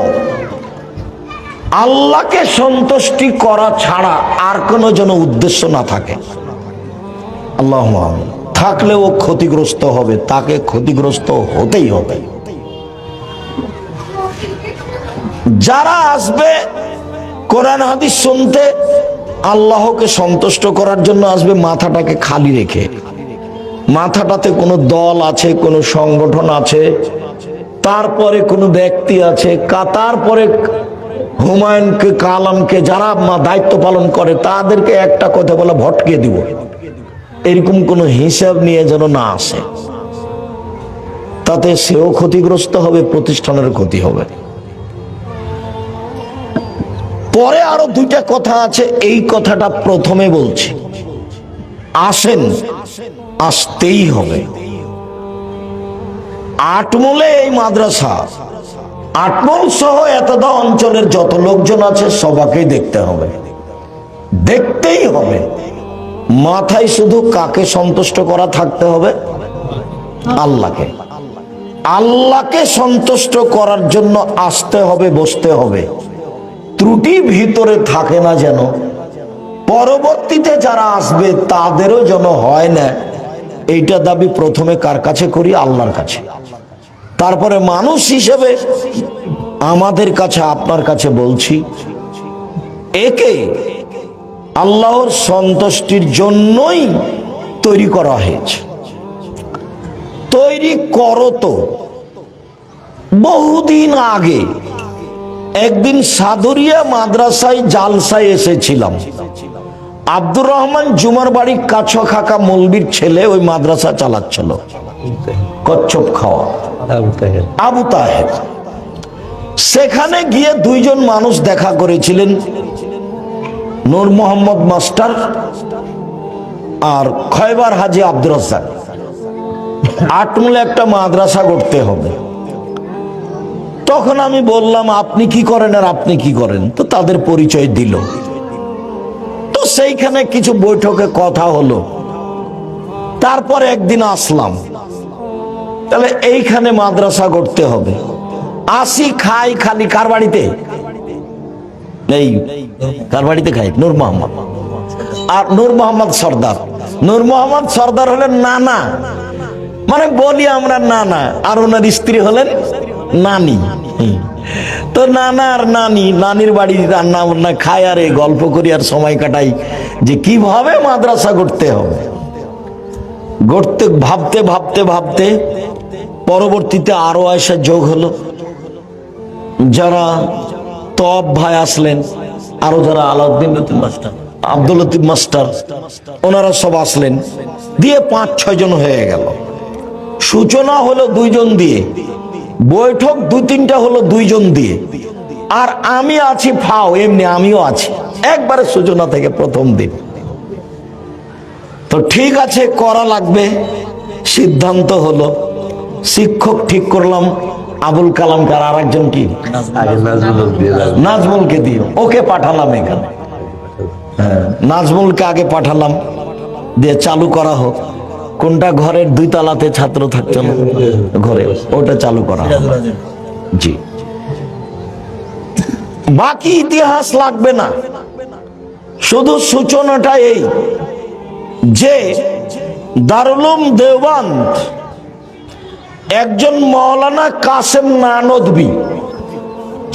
Speaker 1: আল্লাহকে সন্তুষ্টি করা ছাড়া আর কোনো যেন উদ্দেশ্য না থাকে। আল্লাহুম্মা আমিন। থাকলে ও ক্ষতিগ্রস্ত হবে, তাকে ক্ষতিগ্রস্ত হতেই হবে। যারা আসবে কোরআন হাদিস শুনতে, আল্লাহকে সন্তুষ্ট করার জন্য আসবে, মাথাটাকে খালি রেখে, মাথাটাতে কোনো দল আছে, কোনো সংগঠন আছে, তারপরে কোনো ব্যক্তি আছে, তারপরে হুমায়ুনকে কালামকে যারা দায়িত্ব পালন করে তাদেরকে একটা কথা বলে ভটকে দিব, এরকম কোনো হিসাব নিয়ে যেন না আসে। তাতে সেও ক্ষতিগ্রস্ত হবে, প্রতিষ্ঠানের ক্ষতি হবে। পরে আরো 2টা কথা আছে, এই কথাটা প্রথমে বলছি। আসেন, আসতেই হবে। আটমলে এই মাদ্রাসা আটমল সহ এতদা অঞ্চলের যত লোকজন আছে সবাকেই দেখতে হবে, দেখতেই হবে। মাথায় শুধু কাকে সন্তুষ্ট করা থাকতে হবে? আল্লাহকে। আল্লাহকে সন্তুষ্ট করার জন্য আসতে হবে, বসতে হবে। ত্রুটি ভিতরে থাকে না যেন, পরবর্তীতে যারা আসবে তাদেরও যেন হয় না। এইটা দাবি প্রথমে কার কাছে করি? আল্লাহর কাছে। তারপরে মানুষ হিসেবে আমাদের কাছে, আপনার কাছে বলছি, একে আল্লাহর সন্তুষ্টির জন্যই তৈরি করা হয়েছে। তৈরি করো তো বহুদিন আগে একদিন সাদুরিয়া মাদ্রাসায় জালসায় এসেছিলাম। আব্দুর রহমান জুমার বাড়ি কাছ খাকা মৌলবীর ছেলে ওই মাদ্রাসা চালাচ্ছিল, কচ্ছপ খাওয়া আবু তাহের। সেখানে গিয়ে দুইজন মানুষ দেখা করেছিলেন, নূর মোহাম্মদ মাস্টার আর খয়বার হাজি আব্দুর রাজ্জাক। আটমূলে একটা মাদ্রাসা করতে হবে। তখন আমি বললাম আপনি কি করেন আর আপনি কি করেন, তো তাদের পরিচয় দিল। তো সেইখানে কিছু বৈঠকে কথা হলো। তারপর একদিন আসলাম, তাহলে এইখানে মাদ্রাসা করতে হবে। আসি, খাই, খালি কার বাড়িতে? এই কার বাড়িতে খাই? নূর মোহাম্মদ। আর নূর মোহাম্মদ সর্দার, নূর মোহাম্মদ সর্দার হলেন নানা, মানে বলি আমরা নানা, আর ওনার স্ত্রী হলেন নানি। তো নানা আর নানি, নানির বাড়ি রান্না বান্না খাই আর এই গল্প করি আর সময় কাটাই যে কিভাবে মাদ্রাসা করতে হবে। গড়তে ভাবতে ভাবতে ভাবতে পরবর্তীতে আরো আয়সা যোগ হলো। যারা তব ভাই আসলেন, আরো যারা আলাউদ্দিন লতিফ মাস্টার, আব্দুল লতিফ মাস্টার, ওনারা সব আসলেন, দিয়ে 5-6 জন হয়ে গেল। সূচনা হলো 2 জন দিয়ে, বৈঠক 2-3টা হলো 2 জন দিয়ে, আর আমি আছি ফাও, এমনি আমিও আছি একবারে সূচনা থেকে প্রথম দিন। তো ঠিক আছে, করা লাগবে। সিদ্ধান্ত হলো, শিক্ষক ঠিক করলাম আবুল কালামকে, আর একজন কি নাজমুলকে দিও, ওকে পাঠালাম এখানে। হ্যাঁ, নাজমুলকে আগে পাঠালাম, দিয়ে চালু করা হোক। কোনটা? ঘরের 2 তলাতে ছাত্র থাকছে না ঘরে, ওটা চালু করা হবে। জি, বাকি ইতিহাস লাগবে না, শুধু সূচনাটা এই যে দারুল উলুম দেওবন্দ একজন মৌলানা কাসেম নানদবী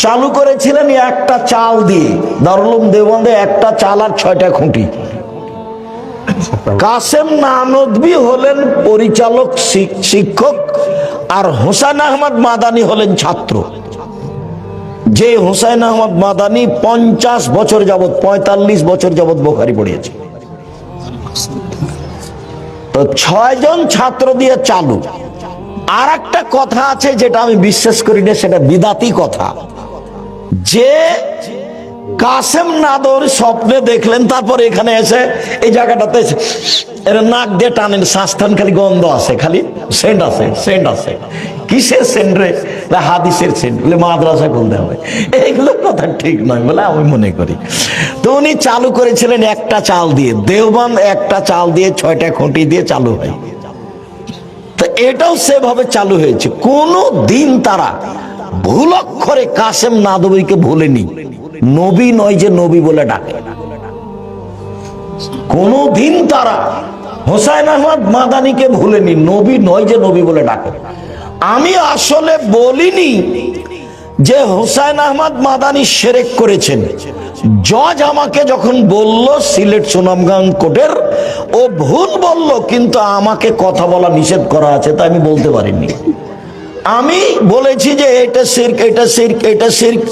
Speaker 1: চালু করেছিলেন একটা চাল দিয়ে। দারুল উলুম দেওবন্দে একটা চাল আর 6টা খুঁটি। কাসেম নানদবী হলেন পরিচালক, শিক্ষক, আর হুসাইন আহমদ মাদানী হলেন ছাত্র। যে হুসাইন আহমদ মাদানী 50 বছর যাবত, 45 বছর যাবত বুখারী পড়িয়েছে। তো 6 জন ছাত্র দিয়ে চালু। আর একটা কথা আছে যেটা আমি বিশ্বাস করি না, সেটা বিদাতি কথা, যে কাসেম নাদর স্বপ্নে দেখলেন, তারপর এখানে এসে এই জায়গাটাতে এর নাক দিয়ে টানেন, শ্বাসটান, খালি গন্ধ আছে, খালি সেন্ট আছে, সেন্ট আছে। কিসের সেন্ট রে? হাদিসের সেন্ট। বলে মাদ্রাসা খুলতে হবে। এইগুলো কথা ঠিক নয় বলে আমি মনে করি। তো উনি চালু করেছিলেন একটা চাল দিয়ে, দেওবন্দ একটা চাল দিয়ে 6টা খুঁটি দিয়ে চালু হয়। তো এটাও সেভাবে চালু হয়েছে। কোনো দিন তারা ভুল অক্ষরে কাসেম নাদবীকে ভুলেনি। নবী নয় যে নবী বলে ডাকে। কোনদিন তারা হুসাইন আহমদ মাদানীকে ভুলেনি, নবী নয় যে নবী বলে ডাকে। আমি আসলে বলিনি যে হুসাইন আহমদ মাদানী শিরক করেছেন। জজ আমাকে যখন বলল সিলেট সুনামগঞ্জ কোর্টের, ও ভুল বলল, কিন্তু আমাকে কথা বলা নিষেধ করা আছে, তাই আমি বলতে পারিনি। আমি বলেছি যে এটা শিরক, এটা শিরক, এটা শিরক।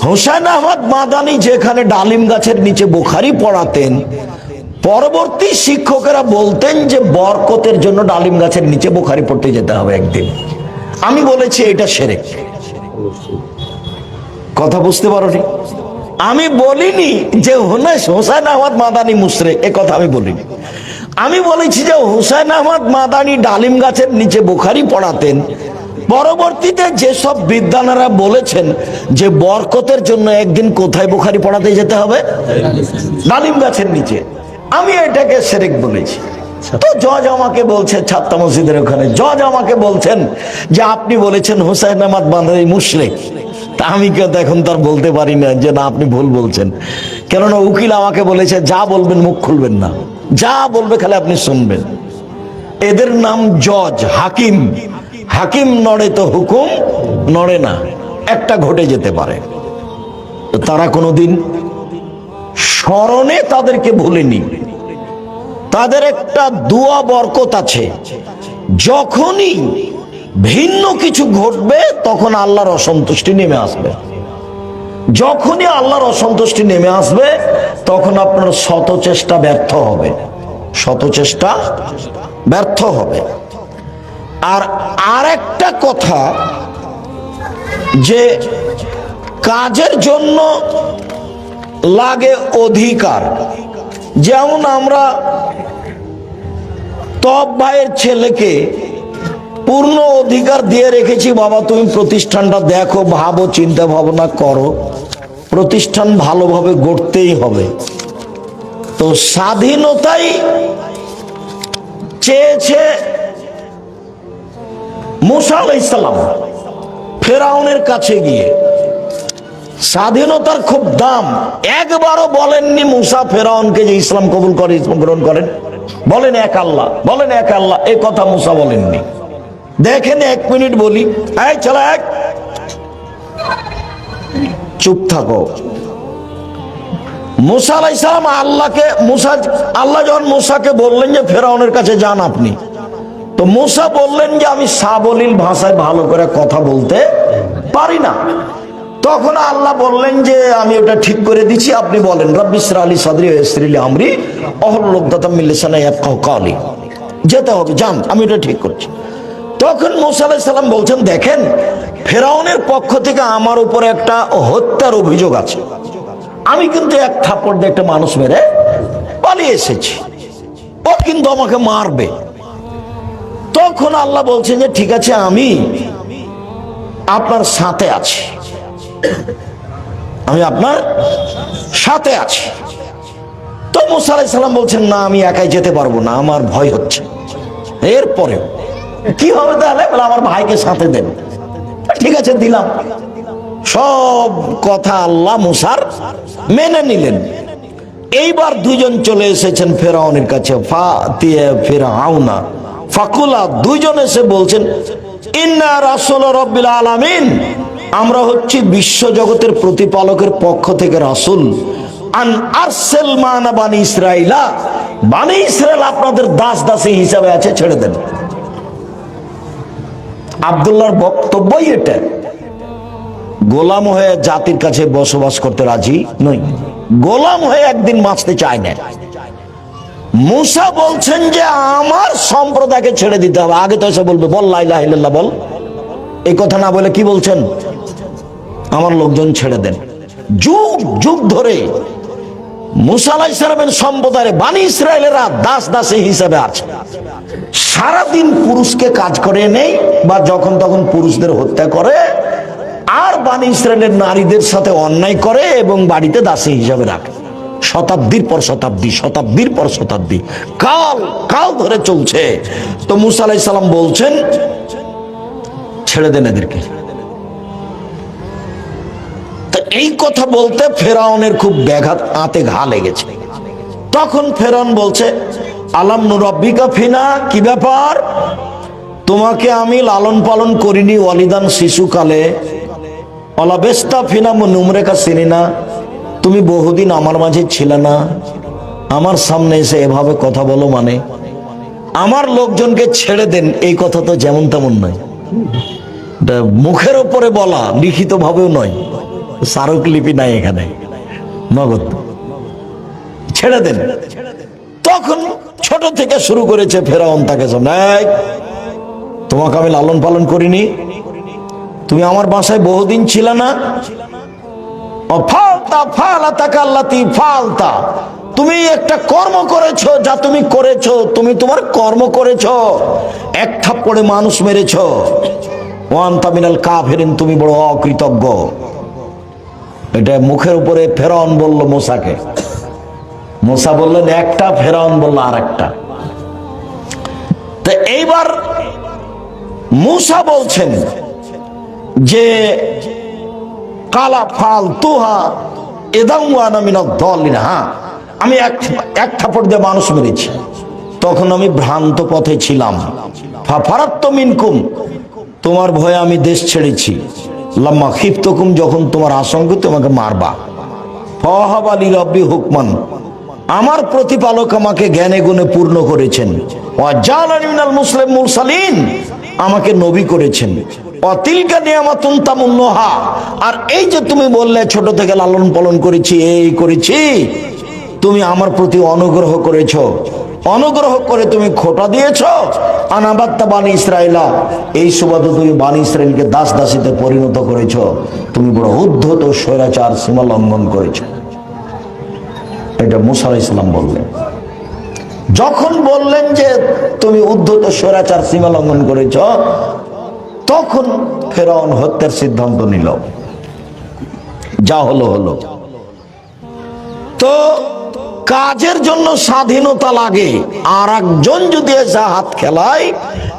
Speaker 1: হুসাইন আহমদ মাদানী যেখানে ডালিম গাছের নিচে বুখারী পড়াতেন, পরবর্তী শিক্ষকেরা বলতেন যে বরকতের জন্য ডালিম গাছের নিচে বুখারী পড়তে যেতে হবে একদিন। আমি বলেছি এটা শিরক। কথা বুঝতে পারোনি? আমি বলিনি যে হুসাইন আহমদ মাদানী মুশরিক, এ কথা আমি বলিনি। আমি বলেছি যে হুসাইন আহমদ মাদানী ডালিম গাছের নিচে বুখারী পড়াতেন, পরবর্তীতে যেসব বিদ্বানেরা বলেছেন যে বরকতের জন্য একদিন কোথায় বুখারী পড়াতে যেতে হবে? ডালিম গাছের নিচে। আমি এটাকে শিরক বলেছি। তো জজ আমাকে বলছে, ছাত্তা মসজিদের ওখানে জজ আমাকে বলছেন যে আপনি বলেছেন হুসাইন আহমদ বান্দারি মুশরিক। তা আমি কেউ এখন তার বলতে পারি না যে না আপনি ভুল বলছেন, কেননা উকিল আমাকে বলেছে যা বলবেন মুখ খুলবেন না, যা বলবে খালি আপনি শুনবেন। এদের নাম জজ, হাকিম। হাকিম নড়ে তো হুকুম নড়ে না, একটা ঘটে যেতে পারে। তারা কোনোদিন স্মরণে তাদেরকে ভুলেনি। তাদের একটা দুয়া বরকত আছে, যখনই ভিন্ন কিছু ঘটবে তখন আল্লাহর অসন্তুষ্টি নেমে আসবে। যখনই আল্লাহর অসন্তুষ্টি নেমে আসবে তখন আপনার শত চেষ্টা ব্যর্থ হবে, শত চেষ্টা ব্যর্থ হবে। আর আরেকটা কথা, যে কাজের জন্য লাগে অধিকার। যেমন আমরা তব ভাইয়ের ছেলেকে পূর্ণ অধিকার দিয়ে রেখেছি, বাবা তুমি প্রতিষ্ঠানটা দেখো, ভাবো, চিন্তা ভাবনা করো, প্রতিষ্ঠান ভালোভাবে গড়তেই হবে। তো স্বাধীনতাই চেয়েছে মুসা আলাইহিস সালাম ফেরাউনের কাছে গিয়ে। স্বাধীনতার খুব দাম। একবারও বলেননি মুসা ফেরাউনকে যে ইসলাম কবুল করে, ইসলাম গ্রহণ করেন, বলেন এক আল্লাহ, বলেন এক আল্লাহ, এই কথা মুসা বলেননি। দেখেন 1 মিনিট বলি, এই চলো এক, চুপ থাকো। মুসা আলাইহিস সালাম আল্লাহ যখন মুসাকে বললেন যে ফেরাউনের কাছে যান আপনি, তো মুসা বললেন যে আমি সাবলীল ভাষায় ভালো করে কথা বলতে পারি না। তখন আল্লাহ বললেন যে আমি ওটা ঠিক করে দিচ্ছি, আপনি বলেন রব্বি ইশরাহ লি সাদরি ওয়া ইয়াসসির লি আমরি ওয়াহলুল উকদাতাম মিন লিসানি ইয়াফকাহু কাওলি। যেতে হবে, যান, আমি ওটা ঠিক করছি। তখন মুসা আলাইহিস সালাম বলছেন, দেখেন ফেরাউনের পক্ষ থেকে আমার উপরে একটা হত্যার অভিযোগ আছে, আমি কিন্তু এক থাপ্পড় দিয়ে একটা মানুষ মেরে পালিয়ে এসেছি, ও কিন্তু আমাকে মারবে। তখন আল্লাহ বলছেন যে ঠিক আছে, আমি আপনার সাথে আছি, আমি আপনার সাথে আছি। তো মুসা আলাইহিস সালাম বলছেন না, আমি একাই যেতে পারবো না, আমার ভয় হচ্ছে। এরপরে কি হবে তাহলে? বলে আমার ভাইকে সাথে দেন। ঠিক আছে, দিলাম। সব কথা আল্লাহ মুসার মেনে নিলেন। এইবার দুজন চলে এসেছেন ফেরাউনের কাছে, ফিরআউনা ফাকুলা, দুজন এসে বলছেন ইন্না রাসূল রাব্বিল আলামিন, আমরা হচ্ছি বিশ্ব জগতের প্রতিপালকের পক্ষ থেকে রাসূল। আন আরসেল মানা বানি ইসরাইলা, বানি ইসরাইল আপনাদের দাস দাসী হিসাবে আছে, ছেড়ে দেন। আব্দুল্লাহর বক্তব্যই এটা, গোলাম হয়ে জাতির কাছে বসবাস করতে রাজি নই, গোলাম হয়ে একদিন বাঁচতে চায় না। মুসা বলছেন যে আমার সম্প্রদায়কে ছেড়ে দিতে হবে। আগে তো এসে বলবে বল লা ইলাহা ইল্লাল্লাহ বল, এই কথা না বলে কি বলছেন, আমার লোকজন ছেড়ে দেন। যুগ যুগ ধরে মুসা আলাইহিস সালামের সম্প্রদায়ের বানি ইসরায়েলেরা দাস দাসী হিসেবে আছে। সারাদিন পুরুষকে কাজ করে নেই, বা যখন তখন পুরুষদের হত্যা করে, আর বানি ইসরায়েলের নারীদের সাথে অন্যায় করে এবং বাড়িতে দাসী হিসাবে রাখে। শতাব্দীর পর শতাব্দী, শতাব্দীর পর শতাব্দী, কাল কাল ধরে চলছে। তো মুসা আলাইহিস সালাম বলছেন ছেড়ে দেন এদেরকে। তো এই কথা বলতে ফেরাউনের খুব ব্যাঘাত, আতে ঘা লেগেছে। তখন ফেরাউন বলছে আলাম নুরাব্বিকা ফিনা, কি ব্যাপার, তোমাকে আমি লালন পালন করিনি ওয়ালিদান শিশুকালে, অলাবেস্তা ফিনা নুমরেকা সিনিনা, তুমি বহুদিন আমার মাঝে ছিলে না, আমার সামনে এসে এভাবে কথা বলো, মানে আমার লোকজনকে ছেড়ে দেন, এই কথা তো যেমন তেমন নয়, মুখের ওপরে বলা, লিখিত ভাবেও নয়, স্মারকলিপি নাই এখানে, নগদ ছেড়ে দেন। তখন ছোট থেকে শুরু করেছে ফেরাউন তাকে, তোমাকে আমি লালন পালন করিনি, তুমি আমার বাসায় বহুদিন ছিল না, তুমি একটা কর্ম করেছো, যা তুমি করেছো, তুমি তোমার কর্ম করেছো, এক থাপ্পড়ে মানুষ মেরেছো, ওয়া আনতা মিনাল কাফিরিন, তুমি বড় অকৃতজ্ঞ। এটা মুখের উপরে ফেরাউন বলল মুসাকে। মুসা বললেন একটা, ফেরাউন বলল আরেকটা। তো এইবার মুসা বলছেন যে কালা ফাল তুহা এদাম ওয়ানা মিনাদ দাল্লিন, হ্যাঁ আমি এক থাপড় দিয়ে মানুষ মেরেছি, তখন আমি ভ্রান্ত পথে ছিলাম। ফারাত্তু মিনকুম, তোমার ভয়ে আমি দেশ ছেড়েছি। লাম্মা খিফতুকুম, যখন তোমার আশঙ্কা তোমাকে মারবা। ফাওয়াহাবা লি রাব্বি হুকমান, আমার প্রতিপালক আমাকে জ্ঞানে গুণে পূর্ণ করেছেন। ওয়া জাআলানি মিনাল মুরসালিন, আমাকে নবী করেছেন। ওয়া তিলকা নিয়ামাতুন তামুন্নুহা, আর এই যে তুমি বললে ছোট থেকে লালন পালন করেছি, এই করেছি, তুমি আমার প্রতি অনুগ্রহ করেছো, অনুগ্রহ করে তুমি খোটা দিয়েছ। আনাবাত্তা বানি ইসরাইলা, এই সুবাদে তুমি বানি ইসরাইলকে দাস দাসীতে পরিণত করেছ। তুমি বড় উদ্ধত স্বৈরাচার সীমা লঙ্ঘন করেছ। এটা মুসা আলাইহিস সালাম বললেন। যখন বললেন যে তুমি উদ্ধত স্বৈরাচার সীমা লঙ্ঘন করেছ, তখন ফেরাউন হত্যার সিদ্ধান্ত নিল। যা হলো হলো। তো কাজের জন্য স্বাধীনতা লাগে, আর একজন যদি এসে হাত খেলায়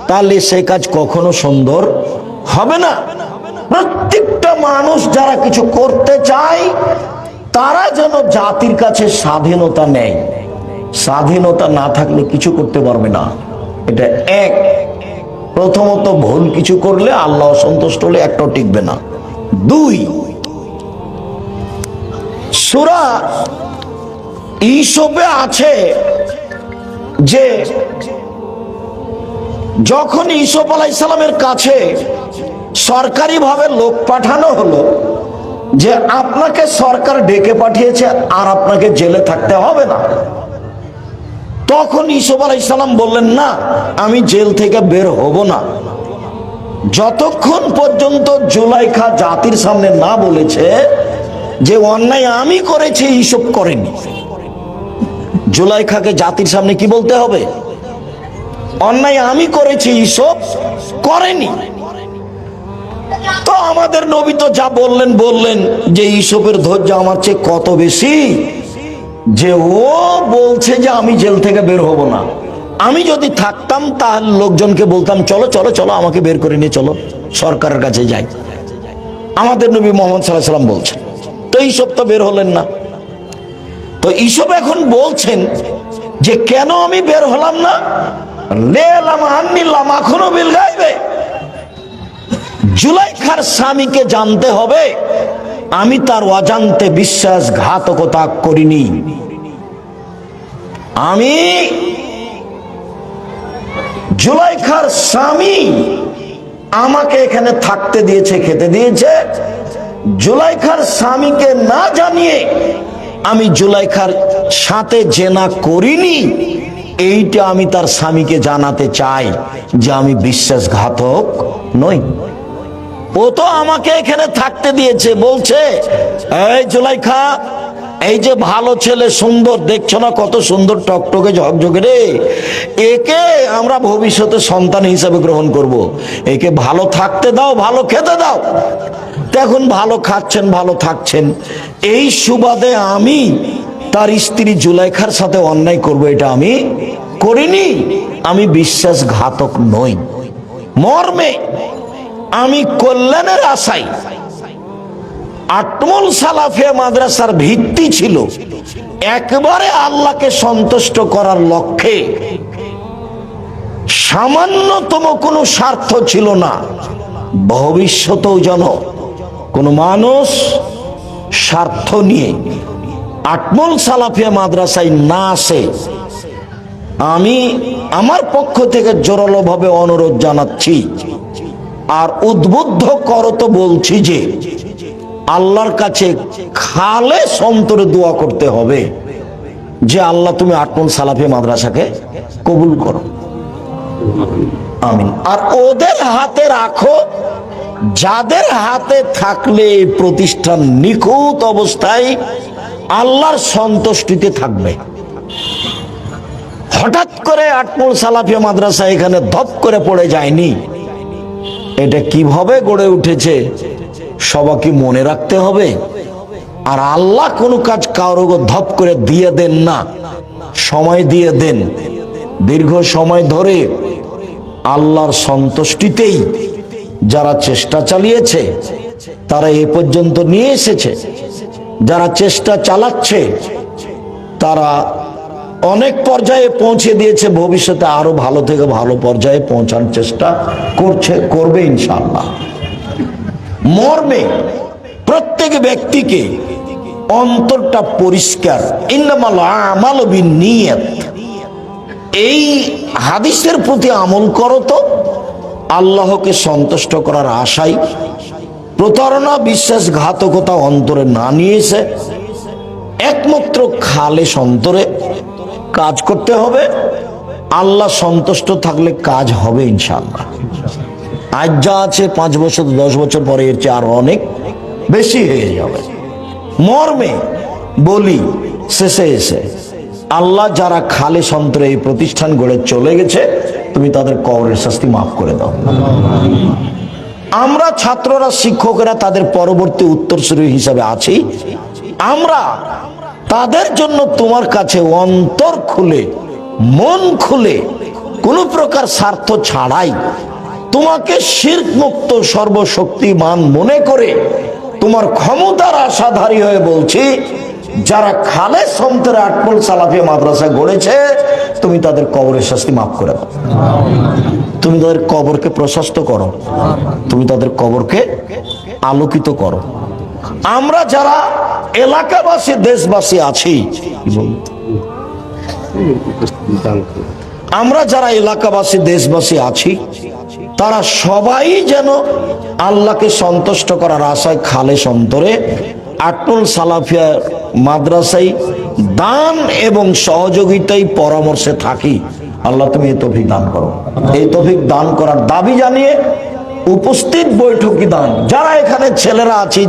Speaker 1: তাহলে সে কাজ কখনো সুন্দর হবে না। প্রত্যেকটা মানুষ যারা কিছু করতে চায় তারা যেন জাতির কাছে স্বাধীনতা নেয়। স্বাধীনতা না থাকলে কিছু করতে পারবে না। এটা এক। প্রথমত, ভুল কিছু করলে আল্লাহ অসন্তুষ্ট হলে একটাও টিকবে না। দুই, সূরা ইউসুফে আছে যে যখন ইউসুফ আলাইহিস সালামের কাছে সরকারিভাবে লোক পাঠানো হলো যে আপনাকে সরকার ডেকে পাঠিয়েছে আর আপনাকে জেলে থাকতে হবে না, তখন ইউসুফ আলাইহিস সালাম বললেন না, আমি জেল থেকে বের হব না যতক্ষণ পর্যন্ত জুলাইখা জাতির সামনে না বলেছে যে অন্যায় আমি করেছি, ইউসুফ করেনি। জুলাইখাকে জাতির সামনে কি বলতে হবে? অন্যায় আমি করেছি, ইউসুফ করেনি। তো আমাদের নবী তো যা বললেন যে ইউসুফের ধৈর্য আমার চেয়ে কত বেশি, যে ও বলছে যে আমি জেল থেকে বের হব না। আমি যদি থাকতাম তাহলে লোকজনকে বলতাম চলো চলো চলো, আমাকে বের করে নিয়ে চলো, সরকারের কাছে যাই। আমাদের নবী মুহাম্মদ সাল্লাল্লাহু আলাইহি ওয়াসাল্লাম বলছেন। তো ইউসুফ তো বের হলেন না। তো ইউসুফ এখন বলছেন যে কেন আমি বের হলাম না? জুলাইখার স্বামীকে জানতে হবে আমি তার অজান্তে বিশ্বাসঘাতকতা করিনি। আমি জুলাইখার স্বামী আমাকে এখানে থাকতে দিয়েছে, খেতে দিয়েছে। জুলাইখার স্বামীকে না জানিয়ে আমি জুলাইখার সাথে জেনা করিনি, এইটা আমি তার স্বামীকে জানাতে চাই যে আমি বিশ্বাসঘাতক নই। ও তো আমাকে এখানে থাকতে দিয়েছে, বলছে এই জুলাইখা, এই যে ভালো ছেলে, সুন্দর, দেখছো না কত সুন্দর টকটকে ঝকঝকে রে, একে আমরা ভবিষ্যতে সন্তান হিসাবে গ্রহণ করব। একে ভালো থাকতে দাও, ভালো খেতে দাও। এখন ভালো খাচ্ছেন, ভালো থাকছেন, এই সুবাদে আমি তার স্ত্রী জুলাইখার সাথে অন্যায় করব, এটা আমি করিনি। আমি বিশ্বাসঘাতক নই। মর্মে আমি কল্যাণের আশায়, আটমল সালাফিয়া মাদ্রাসার ভিত্তি ছিল একবারে আল্লাহকে সন্তুষ্ট করার লক্ষ্যে, সামান্যতম কোনো স্বার্থ ছিল না। ভবিষ্যতেও যেন কোনো মানুষ স্বার্থ নিয়ে আটমল সালাফিয়া মাদ্রাসায় না আসে, আমি আমার পক্ষ থেকে জোরালোভাবে অনুরোধ জানাচ্ছি। আর উদ্বুদ্ধ করত বলছি যে আল্লাহর কাছে খালেস অন্তরে দোয়া করতে হবে যে আল্লাহ তুমি আটমল সালাফিয়া মাদ্রাসাকে কবুল করো, আমিন। আর ওদের হাতে রাখো, যাদের হাতে থাকলে এই প্রতিষ্ঠান নিখুঁত অবস্থায় আল্লাহর সন্তুষ্টিতে থাকবে। হঠাৎ করে আটমল সালাফিয়া মাদ্রাসা এখানে ধপ করে পড়ে যায়নি, এটা কিভাবে গড়ে উঠেছে সবাইকে মনে রাখতে হবে। আর আল্লাহ কোনো কাজ কারো ধপ করে দিয়ে দেন না, সময় দিয়ে দেন। দীর্ঘ সময় ধরে আল্লাহর সন্তুষ্টিতেই যারা চেষ্টা চালিয়েছে তারা এ পর্যন্ত নিয়ে এসেছে। যারা চেষ্টা চালাচ্ছে তারা অনেক পর্যায়ে পৌঁছে দিয়েছে, ভবিষ্যতে আরো ভালো থেকে ভালো পর্যায়ে পৌঁছার চেষ্টা করবে ইনশাআল্লাহ। মর্মে প্রত্যেক ব্যক্তিকে অন্তরটা পরিষ্কার, ইন্নামাল আমালু বিন্নিয়াত, এই হাদিসের প্রতি আমল করো তো আল্লাহকে সন্তুষ্ট করার আশায় প্রতারণা বিশ্বাসঘাতকতা অন্তরে না নিয়েছে, একমাত্র খালেস অন্তরে কাজ করতে হবে। আল্লাহ সন্তুষ্ট থাকলে কাজ হবে ইনশাআল্লাহ। আজ যা আছে 5 বছর 10 বছর পরে এর চেয়ে আরো অনেক বেশি হয়ে যাবে। মর্মে বলি শেষে এসে, আল্লাহ যারা খালেস অন্তরে এই প্রতিষ্ঠান গড়ে চলে গেছে তুমি তাদের কবরের শাস্তি মাফ করে দাও। আমরা ছাত্ররা শিক্ষকেরা তাদের পরবর্তী উত্তরসূরি হিসাবে আছি। আমরা তাদের জন্য তোমার কাছে অন্তর খুলে মন খুলে কোনো প্রকার স্বার্থ ছাড়াই তোমাকে শিরক মুক্ত সর্বশক্তিমান মনে করে তোমার ক্ষমতার আশাধারী হয়ে বলছি, যারা খালেস অন্তরে আটপল সালাফিয়া মাদ্রাসা গড়েছে তুমি তাদের কবরের শাস্তি মাফ করে দাও। তুমি তাদের কবরকে প্রশস্ত করো, তুমি তাদের কবরকে আলোকিত করো। আমরা যারা এলাকাবাসী দেশবাসী আছি, আমরা যারা এলাকাবাসী দেশবাসী আছি তারা সবাই যেন আল্লাহকে সন্তুষ্ট করার আশায় খালেস অন্তরে আটল সালাফিয়া মাদ্রাসায় দান এবং সহযোগিতায় পরামর্শে থাকি। আল্লাহ তুমি এই তৌফিক দান করো। এই তৌফিক দান করার দাবি জানিয়ে উপস্থিত বৈঠকি দান যারা এখানে ছেলেরা আছি